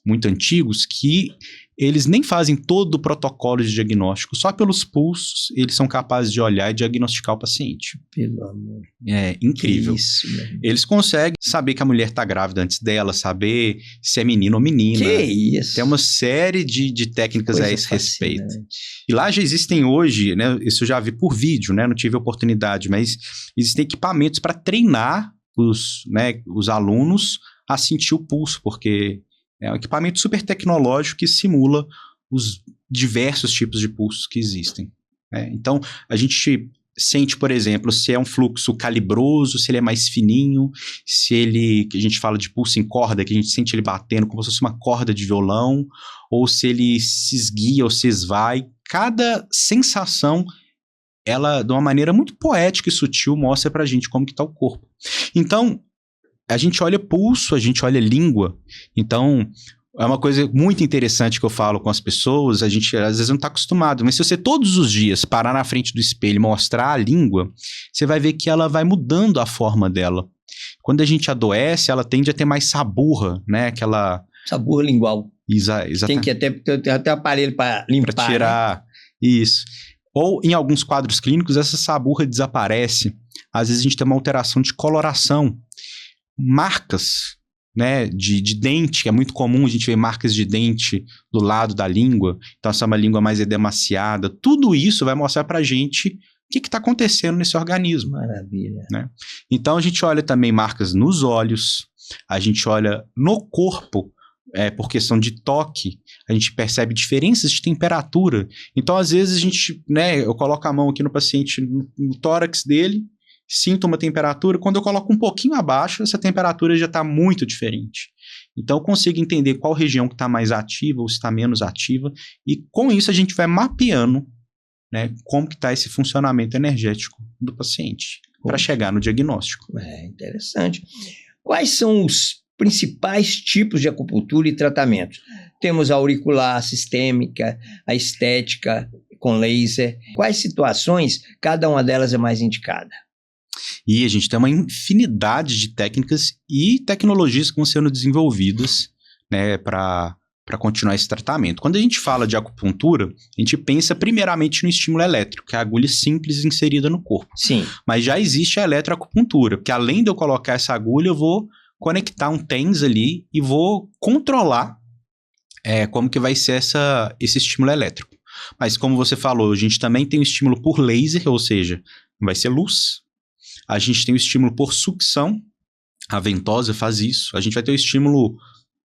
muito antigos que eles nem fazem todo o protocolo de diagnóstico, só pelos pulsos eles são capazes de olhar e diagnosticar o paciente. Pelo amor. É incrível. Que isso, meu irmão. Eles conseguem saber que a mulher está grávida antes dela, saber se é menino ou menina. Que isso. Tem uma série de técnicas Coisa a esse respeito. fascinante. E lá já existem hoje, né? Isso eu já vi por vídeo, né? Não tive oportunidade, mas existem equipamentos para treinar os alunos a sentir o pulso, porque é um equipamento super tecnológico que simula os diversos tipos de pulsos que existem, né? Então, a gente sente, por exemplo, se é um fluxo calibroso, se ele é mais fininho, se ele, que a gente fala de pulso em corda, que a gente sente ele batendo como se fosse uma corda de violão, ou se ele se esguia ou se esvai. Cada sensação, ela, de uma maneira muito poética e sutil, mostra pra gente como que tá o corpo. Então, a gente olha pulso, a gente olha língua. Então, é uma coisa muito interessante que eu falo com as pessoas, a gente às vezes não está acostumado, mas se você todos os dias parar na frente do espelho e mostrar a língua, você vai ver que ela vai mudando a forma dela. Quando a gente adoece, ela tende a ter mais saburra, né? Aquela... Saburra lingual. Exatamente. Tem que ter até aparelho para limpar. Para tirar, né? Isso. Ou em alguns quadros clínicos, essa saburra desaparece. Às vezes a gente tem uma alteração de coloração. Marcas, né, de dente, que é muito comum a gente ver marcas de dente do lado da língua, então essa é uma língua mais edemaciada, tudo isso vai mostrar pra gente o que está acontecendo nesse organismo. Maravilha. Né? Então a gente olha também marcas nos olhos, a gente olha no corpo, por questão de toque, a gente percebe diferenças de temperatura. Então às vezes a gente, né, eu coloco a mão aqui no paciente, no tórax dele, sinto uma temperatura, quando eu coloco um pouquinho abaixo, essa temperatura já está muito diferente. Então eu consigo entender qual região que está mais ativa ou se está menos ativa, e com isso a gente vai mapeando, né, como que está esse funcionamento energético do paciente, para chegar no diagnóstico. É interessante. Quais são os principais tipos de acupuntura e tratamento? Temos a auricular, a sistêmica, a estética com laser. Quais situações cada uma delas é mais indicada? E a gente tem uma infinidade de técnicas e tecnologias que vão sendo desenvolvidas, né, para continuar esse tratamento. Quando a gente fala de acupuntura, a gente pensa primeiramente no estímulo elétrico, que é a agulha simples inserida no corpo. Sim. Mas já existe a eletroacupuntura, porque além de eu colocar essa agulha, eu vou conectar um TENS ali e vou controlar como que vai ser esse estímulo elétrico. Mas como você falou, a gente também tem o estímulo por laser, ou seja, vai ser luz. A gente tem o estímulo por sucção, a ventosa faz isso. A gente vai ter o estímulo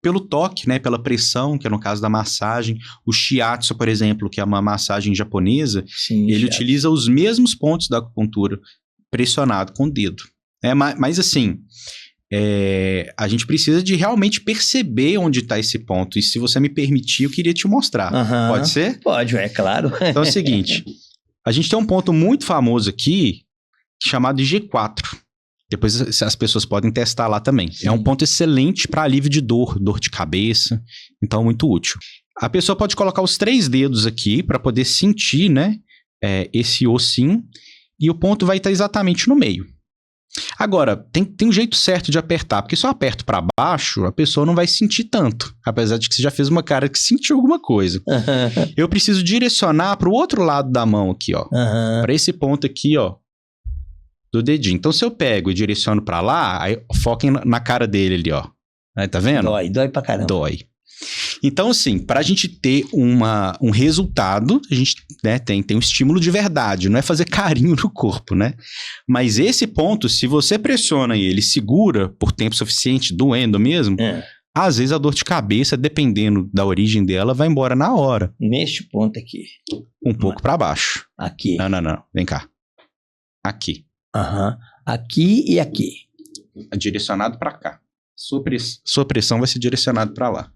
pelo toque, né, pela pressão, que é no caso da massagem. O shiatsu, por exemplo, que é uma massagem japonesa, Sim, ele utiliza os mesmos pontos da acupuntura, pressionado com o dedo. Mas assim, a gente precisa de realmente perceber onde está esse ponto. E se você me permitir, eu queria te mostrar. Uhum. Pode ser? Pode, é claro. Então é o seguinte, a gente tem um ponto muito famoso aqui, chamado de G4. Depois as pessoas podem testar lá também. Sim. É um ponto excelente para alívio de dor de cabeça, então muito útil. A pessoa pode colocar os 3 dedos aqui para poder sentir, né, esse ossinho, e o ponto vai estar exatamente no meio. Agora, tem um jeito certo de apertar, porque se eu aperto para baixo, a pessoa não vai sentir tanto, apesar de que você já fez uma cara que sentiu alguma coisa. Uhum. Eu preciso direcionar para o outro lado da mão aqui, ó, para esse ponto aqui, ó, do dedinho. Então, se eu pego e direciono pra lá, aí foquem na cara dele ali, ó. Aí, tá vendo? Dói pra caramba. Dói. Então, assim, pra gente ter um resultado, a gente, né, tem um estímulo de verdade, não é fazer carinho no corpo, né? Mas esse ponto, se você pressiona ele, segura por tempo suficiente, doendo mesmo, às vezes a dor de cabeça, dependendo da origem dela, vai embora na hora. Neste ponto aqui. Um pouco pra baixo. Aqui. Não. Vem cá. Aqui. Aham. Aqui e aqui. Direcionado para cá. Sua pressão vai ser direcionada para lá.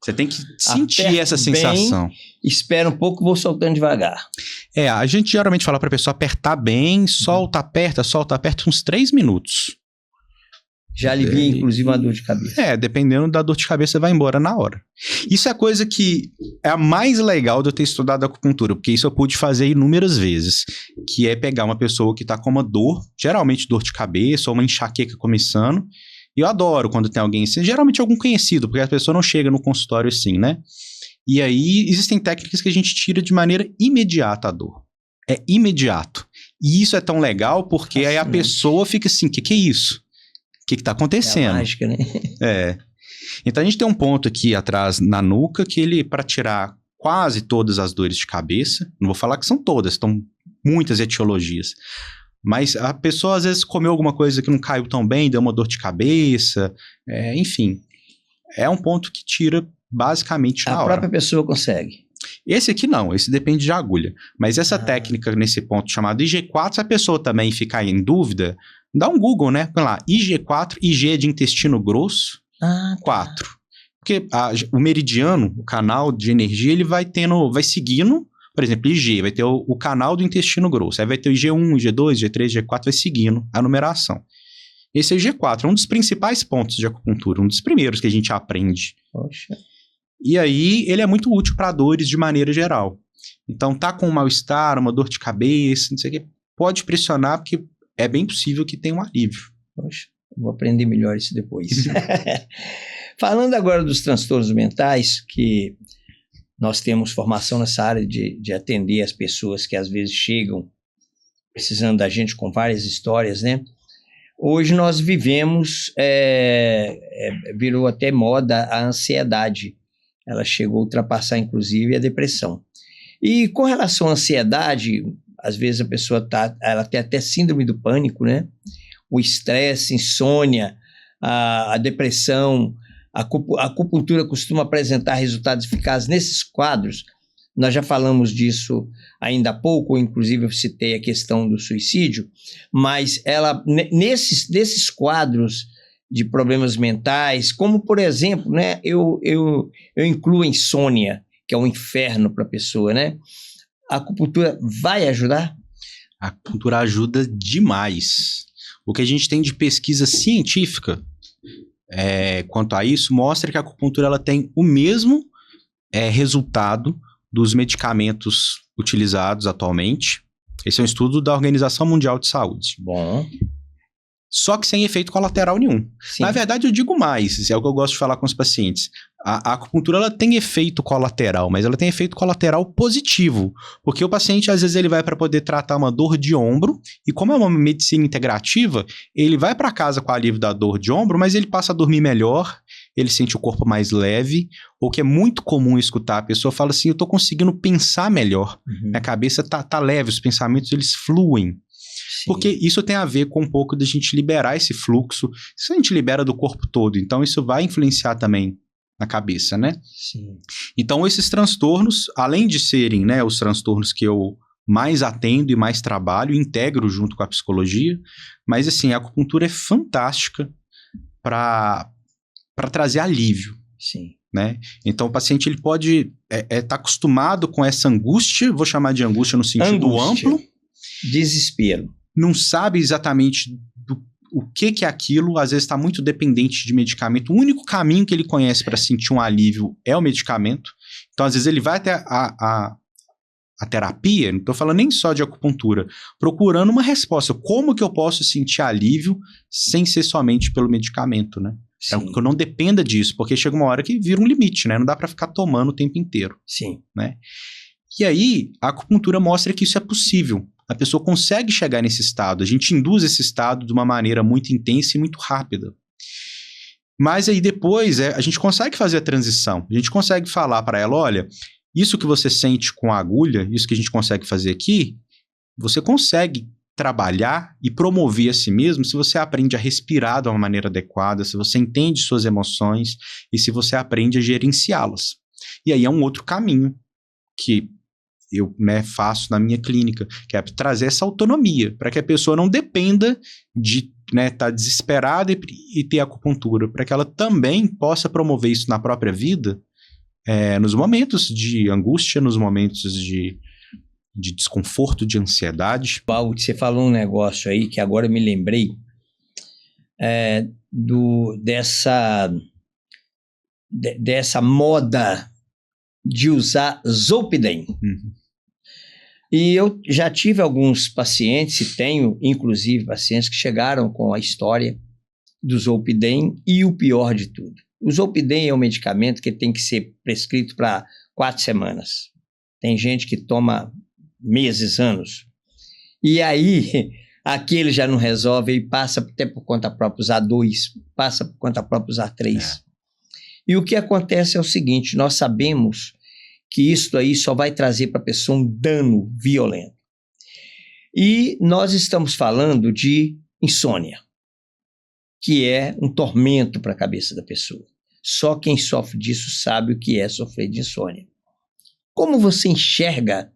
Você tem que sentir Aperto essa sensação. Bem, espera um pouco, vou soltando devagar. A gente geralmente fala para a pessoa apertar bem, solta, aperta uns 3 minutos. Já alivia, inclusive, uma dor de cabeça. Dependendo da dor de cabeça, vai embora na hora. Isso é a coisa que é a mais legal de eu ter estudado acupuntura, porque isso eu pude fazer inúmeras vezes, que é pegar uma pessoa que está com uma dor, geralmente dor de cabeça ou uma enxaqueca começando, E eu adoro quando tem alguém assim, geralmente algum conhecido, porque a pessoa não chega no consultório assim, né? E aí existem técnicas que a gente tira de maneira imediata a dor. É imediato. E isso é tão legal porque aí a pessoa fica assim, que é isso? O que tá acontecendo? É a mágica, né? É. Então a gente tem um ponto aqui atrás na nuca que ele, para tirar quase todas as dores de cabeça, não vou falar que são todas, estão muitas etiologias, mas a pessoa às vezes comeu alguma coisa que não caiu tão bem, deu uma dor de cabeça, enfim, é um ponto que tira basicamente na hora. A própria pessoa consegue. Esse aqui não, esse depende de agulha, mas essa técnica nesse ponto chamado IG4, se a pessoa também ficar em dúvida, dá um Google, né? Põe lá, IG4, IG é de intestino grosso, 4. Porque o meridiano, o canal de energia, ele vai seguindo, por exemplo, IG, vai ter o canal do intestino grosso, aí vai ter o IG1, IG2, IG3, IG4, vai seguindo a numeração. Esse é o IG4, é um dos principais pontos de acupuntura, um dos primeiros que a gente aprende. Poxa. E aí, ele é muito útil para dores de maneira geral. Então, tá com um mal-estar, uma dor de cabeça, não sei o que, pode pressionar, porque é bem possível que tenha um alívio. Poxa, vou aprender melhor isso depois. Falando agora dos transtornos mentais, que nós temos formação nessa área de atender as pessoas que às vezes chegam precisando da gente com várias histórias, né? Hoje nós vivemos, virou até moda a ansiedade. Ela chegou a ultrapassar, inclusive, a depressão. E com relação à ansiedade, às vezes a pessoa ela tem até síndrome do pânico, né? O estresse, insônia, a depressão, a acupuntura costuma apresentar resultados eficazes nesses quadros. Nós já falamos disso ainda há pouco, inclusive eu citei a questão do suicídio, mas ela, nesses quadros de problemas mentais, como por exemplo, né, eu incluo a insônia, que é um inferno para a pessoa, né? A acupuntura vai ajudar? A acupuntura ajuda demais. O que a gente tem de pesquisa científica quanto a isso mostra que a acupuntura ela tem o mesmo resultado dos medicamentos utilizados atualmente. Esse é um estudo da Organização Mundial de Saúde. Bom. Só que sem efeito colateral nenhum. Sim. Na verdade, eu digo mais, é o que eu gosto de falar com os pacientes. A acupuntura ela tem efeito colateral, mas ela tem efeito colateral positivo. Porque o paciente, às vezes, ele vai para poder tratar uma dor de ombro, e como é uma medicina integrativa, ele vai para casa com alívio da dor de ombro, mas ele passa a dormir melhor, ele sente o corpo mais leve, o que é muito comum escutar. A pessoa fala assim, eu tô conseguindo pensar melhor, minha cabeça tá leve, os pensamentos eles fluem. Sim. Porque isso tem a ver com um pouco da gente liberar esse fluxo, isso a gente libera do corpo todo, então isso vai influenciar também na cabeça, né? Sim. Então esses transtornos, além de serem, né, os transtornos que eu mais atendo e mais trabalho, integro junto com a psicologia, mas assim, a acupuntura é fantástica para trazer alívio. Sim. Né? Então o paciente ele pode tá acostumado com essa angústia, vou chamar de angústia no sentido amplo. Desespero. Não sabe exatamente o que é aquilo, às vezes está muito dependente de medicamento. O único caminho que ele conhece para sentir um alívio é o medicamento. Então, às vezes, ele vai até a terapia, não estou falando nem só de acupuntura, procurando uma resposta. Como que eu posso sentir alívio sem ser somente pelo medicamento, né? É que eu não dependa disso, porque chega uma hora que vira um limite, né? Não dá para ficar tomando o tempo inteiro. Sim. Né? E aí, a acupuntura mostra que isso é possível. A pessoa consegue chegar nesse estado. A gente induz esse estado de uma maneira muito intensa e muito rápida. Mas aí depois, a gente consegue fazer a transição. A gente consegue falar para ela, olha, isso que você sente com a agulha, isso que a gente consegue fazer aqui, você consegue trabalhar e promover a si mesmo se você aprende a respirar de uma maneira adequada, se você entende suas emoções e se você aprende a gerenciá-las. E aí é um outro caminho que eu faço na minha clínica, que é trazer essa autonomia, para que a pessoa não dependa de estar desesperada e ter acupuntura, para que ela também possa promover isso na própria vida, nos momentos de angústia, nos momentos de desconforto, de ansiedade. Paulo, você falou um negócio aí que agora eu me lembrei dessa moda de usar Zolpidem. E eu já tive alguns pacientes, e tenho inclusive pacientes que chegaram com a história do Zolpidem e o pior de tudo. O Zolpidem é um medicamento que tem que ser prescrito para 4 semanas. Tem gente que toma meses, anos. E aí, aquele já não resolve e passa até por conta própria usar 2, passa por conta própria usar 3. E o que acontece é o seguinte, nós sabemos que isso aí só vai trazer para a pessoa um dano violento. E nós estamos falando de insônia, que é um tormento para a cabeça da pessoa. Só quem sofre disso sabe o que é sofrer de insônia. Como você enxerga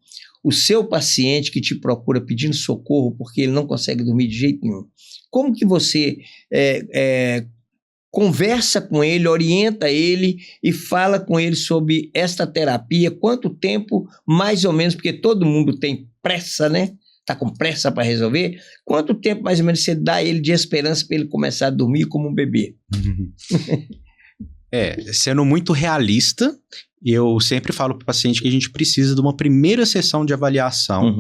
o seu paciente que te procura pedindo socorro porque ele não consegue dormir de jeito nenhum? Como que você conversa com ele, orienta ele e fala com ele sobre esta terapia? Quanto tempo, mais ou menos, porque todo mundo tem pressa, né? Está com pressa para resolver. Quanto tempo, mais ou menos, você dá a ele de esperança para ele começar a dormir como um bebê? Sendo muito realista, eu sempre falo para o paciente que a gente precisa de uma primeira sessão de avaliação,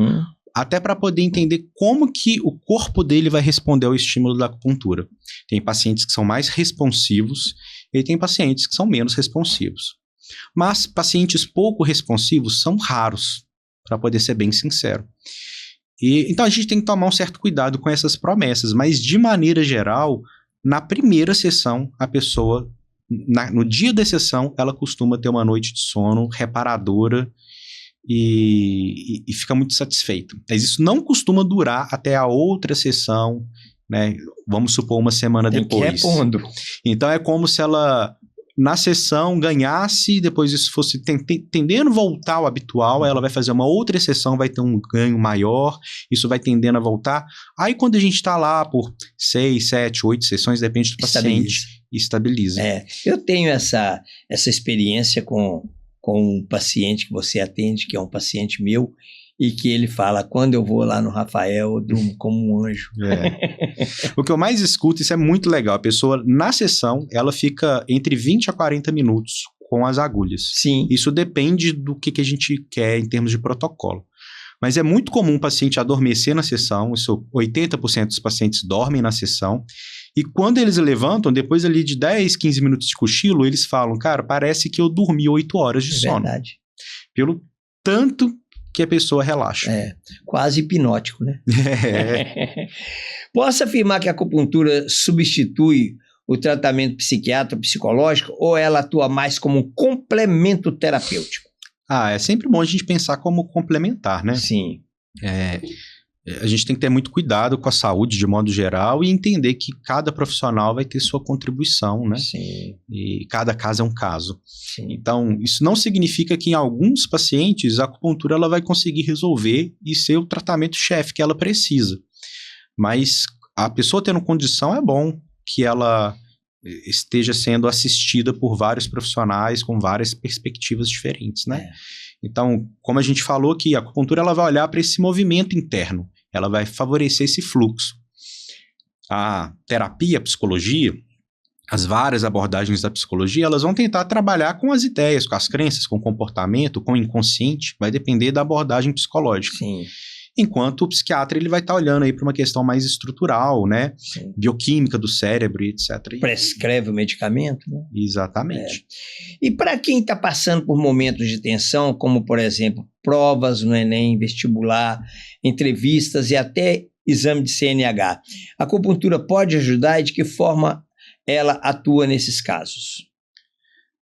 até para poder entender como que o corpo dele vai responder ao estímulo da acupuntura. Tem pacientes que são mais responsivos e tem pacientes que são menos responsivos. Mas pacientes pouco responsivos são raros, para poder ser bem sincero. Então a gente tem que tomar um certo cuidado com essas promessas, mas de maneira geral, na primeira sessão, a pessoa, no dia da sessão, ela costuma ter uma noite de sono reparadora e fica muito satisfeita. Mas isso não costuma durar até a outra sessão, né? Vamos supor, uma semana depois. Então é como se ela, na sessão, ganhasse, depois isso fosse tendendo a voltar ao habitual, ela vai fazer uma outra sessão, vai ter um ganho maior, isso vai tendendo a voltar. Aí quando a gente está lá por 6, 7, 8 sessões, depende do paciente, estabiliza. Eu tenho essa experiência com um paciente que você atende, que é um paciente meu, e que ele fala, quando eu vou lá no Rafael, eu durmo como um anjo. O que eu mais escuto, isso é muito legal, a pessoa, na sessão, ela fica entre 20 a 40 minutos com as agulhas. Sim. Isso depende do que a gente quer em termos de protocolo. Mas é muito comum o paciente adormecer na sessão, 80% dos pacientes dormem na sessão, e quando eles levantam, depois ali de 10, 15 minutos de cochilo, eles falam, cara, parece que eu dormi 8 horas de sono. Verdade. Pelo tanto que a pessoa relaxa. Quase hipnótico, né? Posso afirmar que a acupuntura substitui o tratamento psiquiátrico, psicológico, ou ela atua mais como um complemento terapêutico? É sempre bom a gente pensar como complementar, né? Sim. A gente tem que ter muito cuidado com a saúde de modo geral e entender que cada profissional vai ter sua contribuição, né? Sim. E cada caso é um caso. Sim. Então, isso não significa que em alguns pacientes a acupuntura ela vai conseguir resolver e ser o tratamento-chefe que ela precisa. Mas a pessoa tendo condição, é bom que ela esteja sendo assistida por vários profissionais com várias perspectivas diferentes, né? Então, como a gente falou aqui, a acupuntura ela vai olhar para esse movimento interno, ela vai favorecer esse fluxo. A terapia, a psicologia, as várias abordagens da psicologia, elas vão tentar trabalhar com as ideias, com as crenças, com o comportamento, com o inconsciente, vai depender da abordagem psicológica. Sim. Enquanto o psiquiatra ele vai estar olhando aí para uma questão mais estrutural, né? Sim. Bioquímica do cérebro, etc. Prescreve o medicamento, né? Exatamente. E para quem está passando por momentos de tensão, como, por exemplo, provas no Enem, vestibular, entrevistas e até exame de CNH, a acupuntura pode ajudar e de que forma ela atua nesses casos?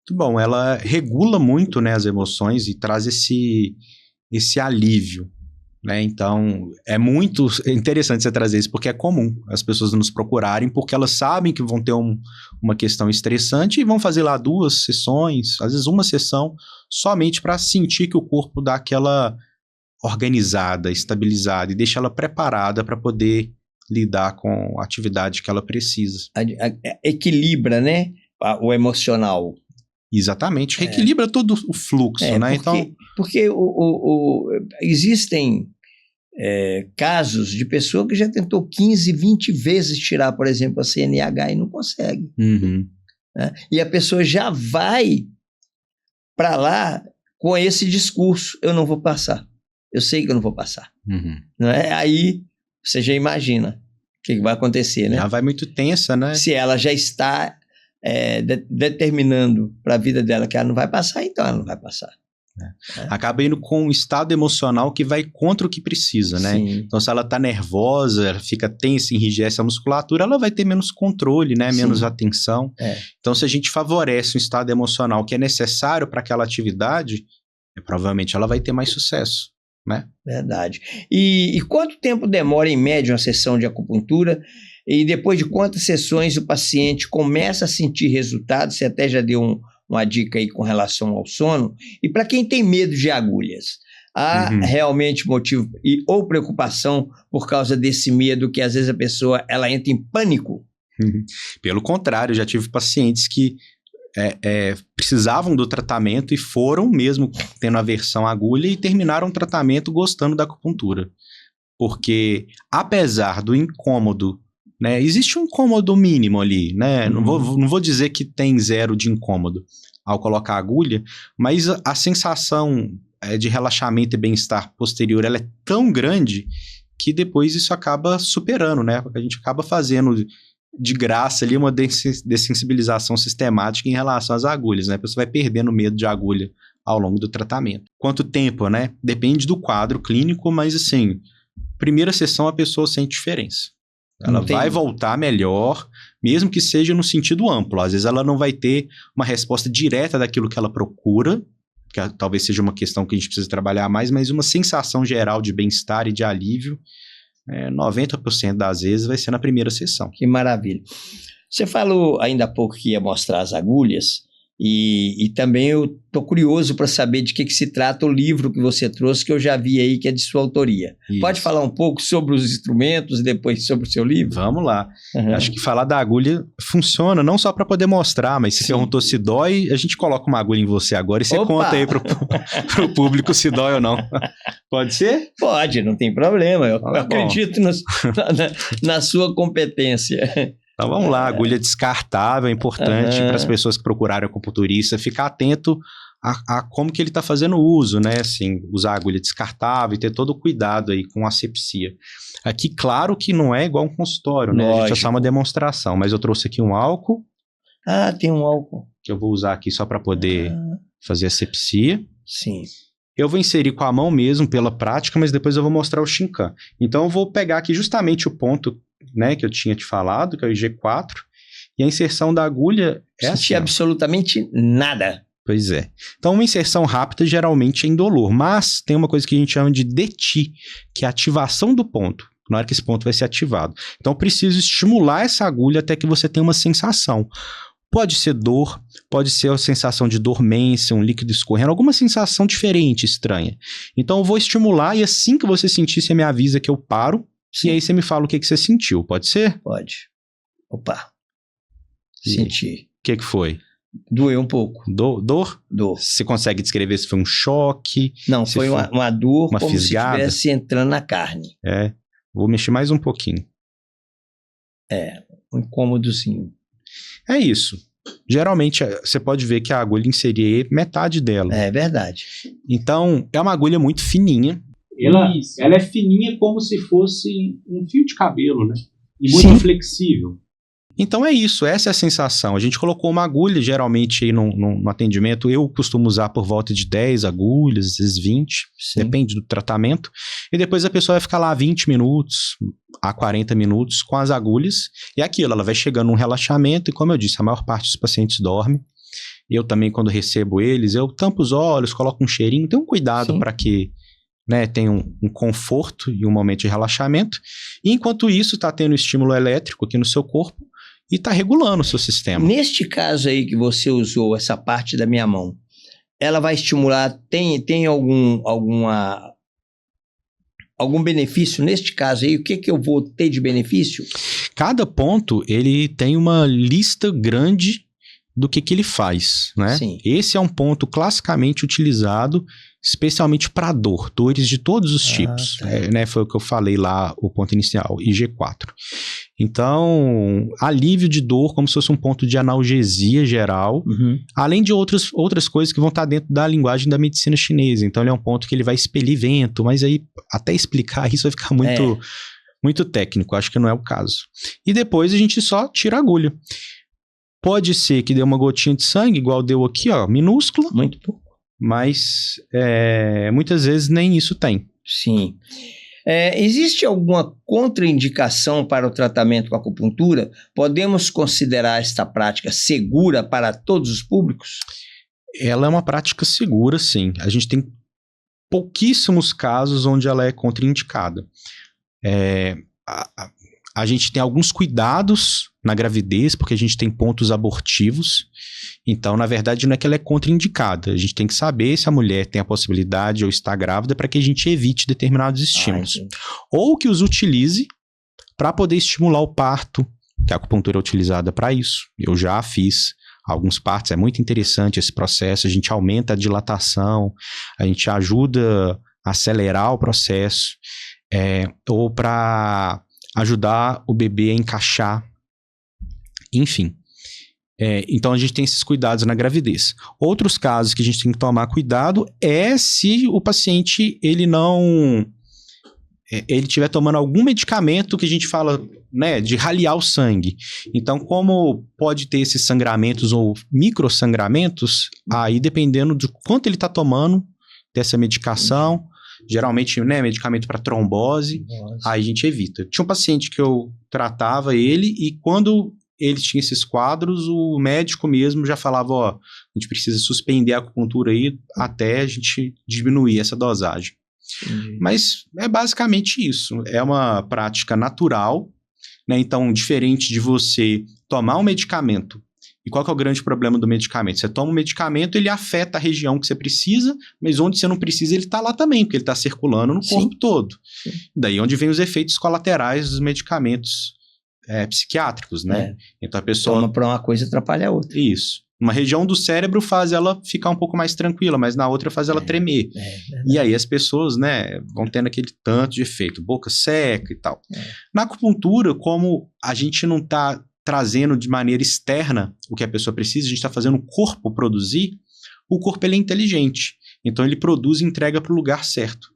Muito bom, ela regula muito, né, as emoções e traz esse alívio. Né? Então, é muito interessante você trazer isso, porque é comum as pessoas nos procurarem, porque elas sabem que vão ter uma questão estressante e vão fazer lá 2 sessões, às vezes uma sessão, somente para sentir que o corpo dá aquela organizada, estabilizada e deixa ela preparada para poder lidar com a atividade que ela precisa. Equilibra, né, o emocional. Exatamente, reequilibra todo o fluxo, né? Porque existem casos de pessoa que já tentou 15, 20 vezes tirar, por exemplo, a CNH e não consegue. Uhum. Né? E a pessoa já vai para lá com esse discurso, eu não vou passar. Eu sei que eu não vou passar. Uhum. Não é? Aí você já imagina que vai acontecer, né? Ela vai muito tensa, né? Se ela já está determinando para a vida dela que ela não vai passar, então ela não vai passar. Acaba indo com um estado emocional que vai contra o que precisa, né? Sim. Então, se ela tá nervosa, ela fica tensa, enrijece a musculatura, ela vai ter menos controle, né? Menos atenção. Então, se a gente favorece um estado emocional que é necessário para aquela atividade, provavelmente ela vai ter mais sucesso, né? Verdade. E quanto tempo demora, em média, uma sessão de acupuntura? E depois de quantas sessões o paciente começa a sentir resultados? Você até já deu uma dica aí com relação ao sono. E para quem tem medo de agulhas, há realmente motivo ou preocupação por causa desse medo que às vezes a pessoa ela entra em pânico? Pelo contrário, eu já tive pacientes que precisavam do tratamento e foram mesmo tendo aversão à agulha e terminaram o tratamento gostando da acupuntura. Porque apesar do incômodo, né, existe um incômodo mínimo ali, né? Não vou dizer que tem 0 de incômodo ao colocar a agulha, mas a sensação de relaxamento e bem-estar posterior ela é tão grande que depois isso acaba superando, né? A gente acaba fazendo de graça ali uma dessensibilização sistemática em relação às agulhas, né? A pessoa vai perdendo medo de agulha ao longo do tratamento. Quanto tempo, né? Depende do quadro clínico, mas assim, primeira sessão a pessoa sente diferença. Ela vai voltar melhor, mesmo que seja no sentido amplo. Às vezes ela não vai ter uma resposta direta daquilo que ela procura, que talvez seja uma questão que a gente precisa trabalhar mais, mas uma sensação geral de bem-estar e de alívio, 90% das vezes vai ser na primeira sessão. Que maravilha. Você falou ainda há pouco que ia mostrar as agulhas, e também eu estou curioso para saber de que se trata o livro que você trouxe, que eu já vi aí que é de sua autoria. Isso. Pode falar um pouco sobre os instrumentos e depois sobre o seu livro? Vamos lá. Acho que falar da agulha funciona não só para poder mostrar, mas se perguntou se dói, a gente coloca uma agulha em você agora e você conta aí pro público se dói ou não. Pode ser? Pode, não tem problema. Eu acredito na sua competência. Então vamos lá, agulha descartável é importante para as pessoas que procurarem acupunturista ficar atento a como que ele está fazendo uso, né? Assim, usar agulha descartável e ter todo o cuidado aí com asepsia. Aqui, claro que não é igual um consultório, né? A gente é só uma demonstração, mas eu trouxe aqui um álcool. Ah, tem um álcool. Que eu vou usar aqui só para poder fazer asepsia. Sim. Eu vou inserir com a mão mesmo, pela prática, mas depois eu vou mostrar o Shinkan. Então eu vou pegar aqui justamente o ponto, né, que eu tinha te falado, que é o IG4, e a inserção da agulha é assim. Absolutamente nada. Pois é. Então, uma inserção rápida geralmente é indolor, mas tem uma coisa que a gente chama de DETI, que é a ativação do ponto, na hora que esse ponto vai ser ativado. Então, eu preciso estimular essa agulha até que você tenha uma sensação. Pode ser dor, pode ser a sensação de dormência, um líquido escorrendo, alguma sensação diferente, estranha. Então, eu vou estimular e assim que você sentir, você me avisa que eu paro. Sim. E aí você me fala o que você sentiu, pode ser? Pode. Opa. Senti. O que foi? Doeu um pouco. Dor? Dor. Você consegue descrever se foi um choque? Não, foi uma dor, uma como fisgada? se estivesse entrando na carne. Vou mexer mais um pouquinho. Um incômodozinho. É isso. Geralmente, você pode ver que a agulha inserir metade dela. É verdade. Então, é uma agulha muito fininha. Ela é fininha como se fosse um fio de cabelo, né? E muito flexível. Então é isso, essa é a sensação. A gente colocou uma agulha, geralmente aí no atendimento, eu costumo usar por volta de 10 agulhas, às vezes 20, depende do tratamento. E depois a pessoa vai ficar lá 20 minutos a 40 minutos com as agulhas. E aquilo, ela vai chegando num relaxamento e, como eu disse, a maior parte dos pacientes dorme. Eu também, quando recebo eles, eu tampo os olhos, coloco um cheirinho, tenho um cuidado para que... tem um conforto e um momento de relaxamento. E enquanto isso, está tendo estímulo elétrico aqui no seu corpo e está regulando o seu sistema. Neste caso aí que você usou essa parte da minha mão, ela vai estimular, tem algum benefício neste caso aí? O que eu vou ter de benefício? Cada ponto, ele tem uma lista grande do que ele faz, né? Sim. Esse é um ponto classicamente utilizado especialmente para dores de todos os tipos, foi o que eu falei lá, o ponto inicial, IG4. Então, alívio de dor como se fosse um ponto de analgesia geral, além de outras coisas que vão estar dentro da linguagem da medicina chinesa. Então, ele é um ponto que ele vai expelir vento, mas aí até explicar isso vai ficar muito muito técnico, acho que não é o caso. E depois a gente só tira a agulha. Pode ser que dê uma gotinha de sangue, igual deu aqui, ó, minúscula. Muito pouco. Mas muitas vezes nem isso tem. Sim. Existe alguma contraindicação para o tratamento com acupuntura? Podemos considerar esta prática segura para todos os públicos? Ela é uma prática segura, sim. A gente tem pouquíssimos casos onde ela é contraindicada. A gente tem alguns cuidados na gravidez, porque a gente tem pontos abortivos. Então, na verdade, não é que ela é contraindicada. A gente tem que saber se a mulher tem a possibilidade ou está grávida para que a gente evite determinados estímulos. Ou que os utilize para poder estimular o parto, que a acupuntura é utilizada para isso. Eu já fiz alguns partos, é muito interessante esse processo. A gente aumenta a dilatação, a gente ajuda a acelerar o processo, ou para ajudar o bebê a encaixar, enfim. Então a gente tem esses cuidados na gravidez. Outros casos que a gente tem que tomar cuidado é se o paciente ele estiver tomando algum medicamento que a gente fala, né, de ralear o sangue. Então, como pode ter esses sangramentos ou microsangramentos, aí dependendo de quanto ele está tomando dessa medicação, geralmente, né, medicamento para trombose, aí a gente evita. Tinha um paciente que eu tratava ele e quando ele tinha esses quadros, o médico mesmo já falava, ó, a gente precisa suspender a acupuntura aí até a gente diminuir essa dosagem. Entendi. Mas é basicamente isso. É uma prática natural, né? Então, diferente de você tomar um medicamento. E qual que é o grande problema do medicamento? Você toma um medicamento, ele afeta a região que você precisa, mas onde você não precisa, ele está lá também, porque ele está circulando no corpo todo. Sim. Daí onde vem os efeitos colaterais dos medicamentos psiquiátricos, né? Então a pessoa toma para uma coisa e atrapalha a outra. Isso. Uma região do cérebro faz ela ficar um pouco mais tranquila, mas na outra faz ela tremer. E aí as pessoas, né, vão tendo aquele tanto de efeito, boca seca e tal. Na acupuntura, como a gente não está trazendo de maneira externa o que a pessoa precisa, a gente está fazendo o corpo produzir, o corpo ele é inteligente. Então ele produz e entrega para o lugar certo.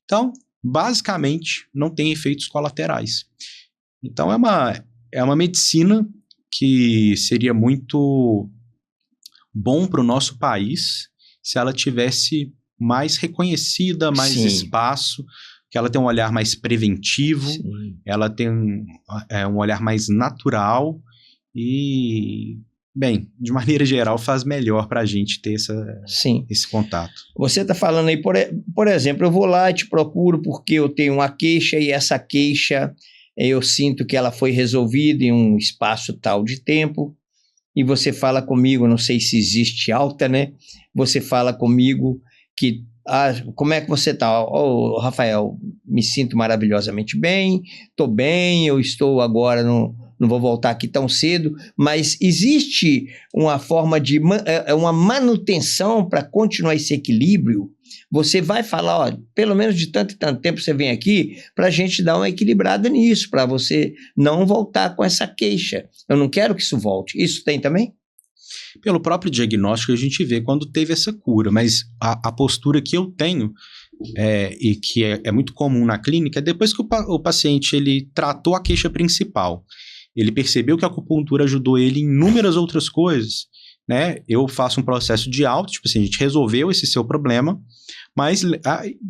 Então, basicamente, não tem efeitos colaterais. Então é uma medicina que seria muito bom para o nosso país se ela tivesse mais reconhecida, mais espaço, que ela tem um olhar mais preventivo, ela tem um olhar mais natural e, bem, de maneira geral, faz melhor para a gente ter esse contato. Você está falando aí, por exemplo, eu vou lá e te procuro porque eu tenho uma queixa e essa queixa eu sinto que ela foi resolvida em um espaço tal de tempo e você fala comigo, não sei se existe alta, né? Você fala comigo que, como é que você está? Oh, Rafael, me sinto maravilhosamente bem, estou bem, eu estou agora, não vou voltar aqui tão cedo, mas existe uma forma de, uma manutenção para continuar esse equilíbrio? Você vai falar, ó, pelo menos de tanto e tanto tempo você vem aqui para a gente dar uma equilibrada nisso, para você não voltar com essa queixa. Eu não quero que isso volte. Isso tem também? Pelo próprio diagnóstico a gente vê quando teve essa cura, mas a postura que eu tenho e que é muito comum na clínica é depois que o paciente ele tratou a queixa principal, ele percebeu que a acupuntura ajudou ele em inúmeras outras coisas, né? Eu faço um processo de auto, tipo assim, a gente resolveu esse seu problema, mas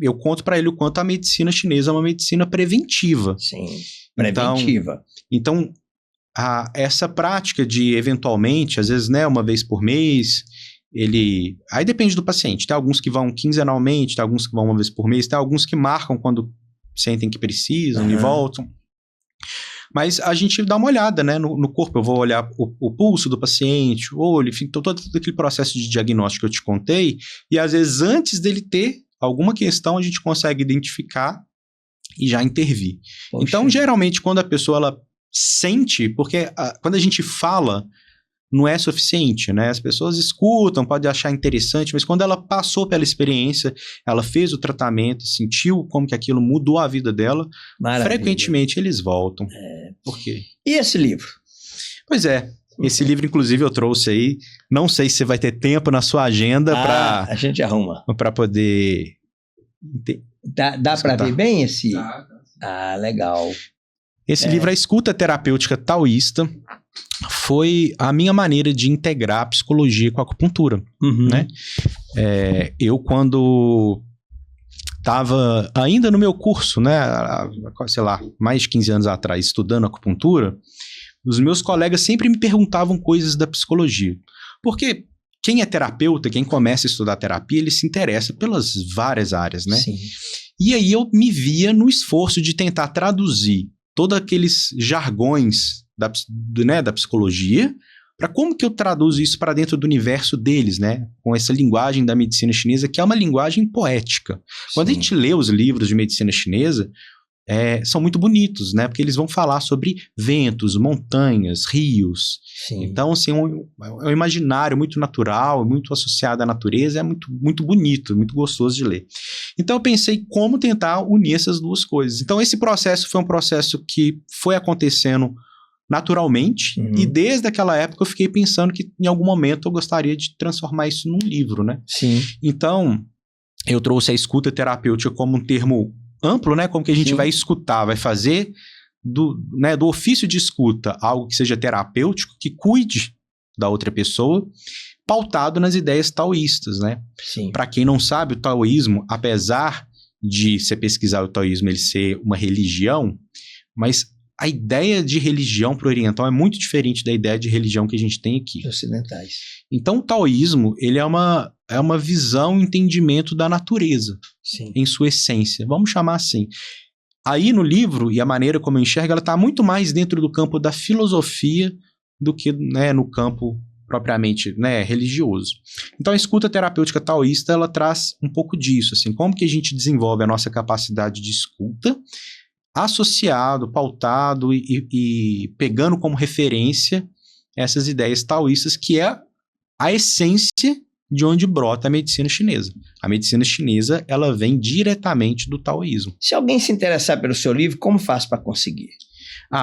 eu conto para ele o quanto a medicina chinesa é uma medicina preventiva. Sim, preventiva. Então essa prática de, eventualmente, às vezes, né, uma vez por mês, aí depende do paciente. Tem alguns que vão quinzenalmente, tem alguns que vão uma vez por mês, tem alguns que marcam quando sentem que precisam e voltam. Mas a gente dá uma olhada, né, no corpo. Eu vou olhar o pulso do paciente, o olho, enfim, todo aquele processo de diagnóstico que eu te contei. E às vezes, antes dele ter alguma questão, a gente consegue identificar e já intervir. Poxa. Então, geralmente, quando a pessoa ela sente, porque quando a gente fala, não é suficiente, né? As pessoas escutam, podem achar interessante, mas quando ela passou pela experiência, ela fez o tratamento, sentiu como que aquilo mudou a vida dela, frequentemente eles voltam. Por quê? E esse livro? Pois é, esse livro, inclusive, eu trouxe aí. Não sei se você vai ter tempo na sua agenda para... A gente arruma. Para poder... Dá para ver bem esse? Legal. Esse livro, A Escuta Terapêutica Taoísta, foi a minha maneira de integrar a psicologia com a acupuntura, né? Eu, quando estava ainda no meu curso, né, sei lá, mais de 15 anos atrás, estudando acupuntura, os meus colegas sempre me perguntavam coisas da psicologia. Porque quem é terapeuta, quem começa a estudar terapia, ele se interessa pelas várias áreas, né? Sim. E aí eu me via no esforço de tentar traduzir todos aqueles jargões da psicologia, para como que eu traduzo isso para dentro do universo deles, né? Com essa linguagem da medicina chinesa, que é uma linguagem poética. Quando a gente lê os livros de medicina chinesa, são muito bonitos, né? Porque eles vão falar sobre ventos, montanhas, rios. Sim. Então, assim, é um imaginário muito natural, muito associado à natureza, é muito, muito bonito, muito gostoso de ler. Então, eu pensei como tentar unir essas duas coisas. Então, esse processo foi um processo que foi acontecendo naturalmente, e desde aquela época eu fiquei pensando que em algum momento eu gostaria de transformar isso num livro, né? Sim. Então, eu trouxe a escuta terapêutica como um termo amplo, né? Como que a gente vai escutar, vai fazer do ofício de escuta algo que seja terapêutico, que cuide da outra pessoa, pautado nas ideias taoístas, né? Sim. Para quem não sabe, o taoísmo, apesar de você pesquisar o taoísmo, ele ser uma religião, mas a ideia de religião para o oriental é muito diferente da ideia de religião que a gente tem aqui. Ocidentais. Então, o taoísmo, ele é uma visão, um entendimento da natureza, em sua essência. Vamos chamar assim. Aí, no livro, e a maneira como eu enxergo, ela está muito mais dentro do campo da filosofia do que, né, no campo propriamente, né, religioso. Então, a escuta terapêutica taoísta, ela traz um pouco disso, assim, como que a gente desenvolve a nossa capacidade de escuta, associado, pautado e pegando como referência essas ideias taoístas, que é a essência de onde brota a medicina chinesa. A medicina chinesa, ela vem diretamente do taoísmo. Se alguém se interessar pelo seu livro, como faz para conseguir?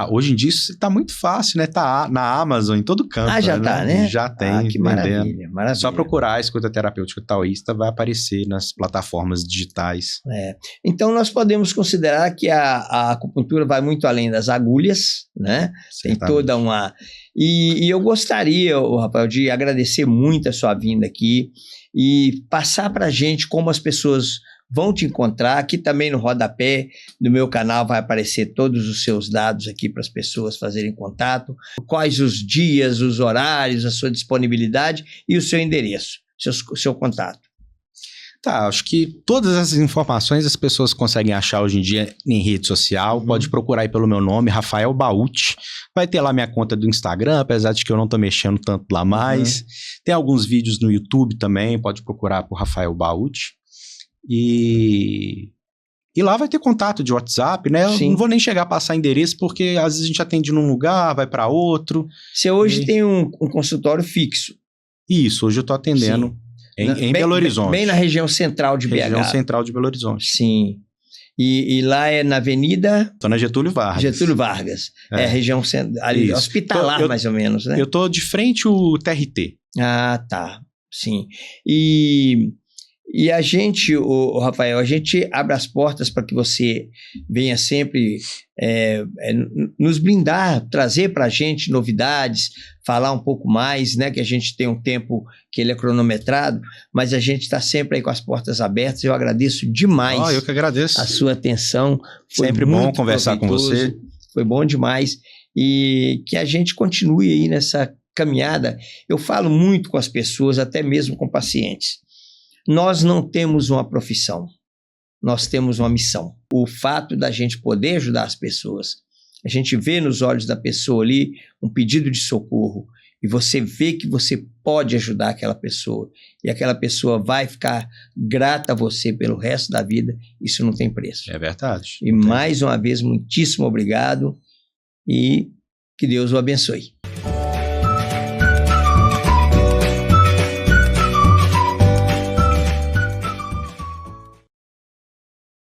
Hoje em dia isso está muito fácil, né? Tá na Amazon, em todo canto. Já tá, né? Já tem. Que maravilha, maravilha. Só procurar a escuta terapêutica taoísta, vai aparecer nas plataformas digitais. Então, nós podemos considerar que a acupuntura vai muito além das agulhas, né? Certamente. Tem toda uma... E eu gostaria, Rafael, de agradecer muito a sua vinda aqui e passar para a gente como as pessoas vão te encontrar. Aqui também no rodapé do meu canal vai aparecer todos os seus dados aqui para as pessoas fazerem contato. Quais os dias, os horários, a sua disponibilidade e o seu endereço, seu contato. Acho que todas essas informações as pessoas conseguem achar hoje em dia em rede social. Pode procurar aí pelo meu nome, Rafael Bauti. Vai ter lá minha conta do Instagram, apesar de que eu não tô mexendo tanto lá mais. Tem alguns vídeos no YouTube também, pode procurar por Rafael Bauti. E lá vai ter contato de WhatsApp, né? Eu não vou nem chegar a passar endereço, porque às vezes a gente atende num lugar, vai para outro. Você hoje tem um consultório fixo. Isso, hoje eu tô atendendo em Belo Horizonte. Bem na região central de BH. Região central de Belo Horizonte. Sim. E lá é na Avenida... Tô na Getúlio Vargas. Getúlio Vargas. É região ali, hospitalar, mais ou menos, né? Eu tô de frente ao TRT. Tá. Sim. E a gente, Rafael, a gente abre as portas para que você venha sempre nos blindar, trazer para a gente novidades, falar um pouco mais, né? Que a gente tem um tempo que ele é cronometrado, mas a gente está sempre aí com as portas abertas. Eu agradeço demais. Eu que agradeço. A sua atenção. Foi sempre bom conversar com você. Foi bom demais. E que a gente continue aí nessa caminhada. Eu falo muito com as pessoas, até mesmo com pacientes. Nós não temos uma profissão, nós temos uma missão. O fato da gente poder ajudar as pessoas, a gente vê nos olhos da pessoa ali um pedido de socorro e você vê que você pode ajudar aquela pessoa e aquela pessoa vai ficar grata a você pelo resto da vida, isso não tem preço. É verdade. E mais uma vez, muitíssimo obrigado e que Deus o abençoe.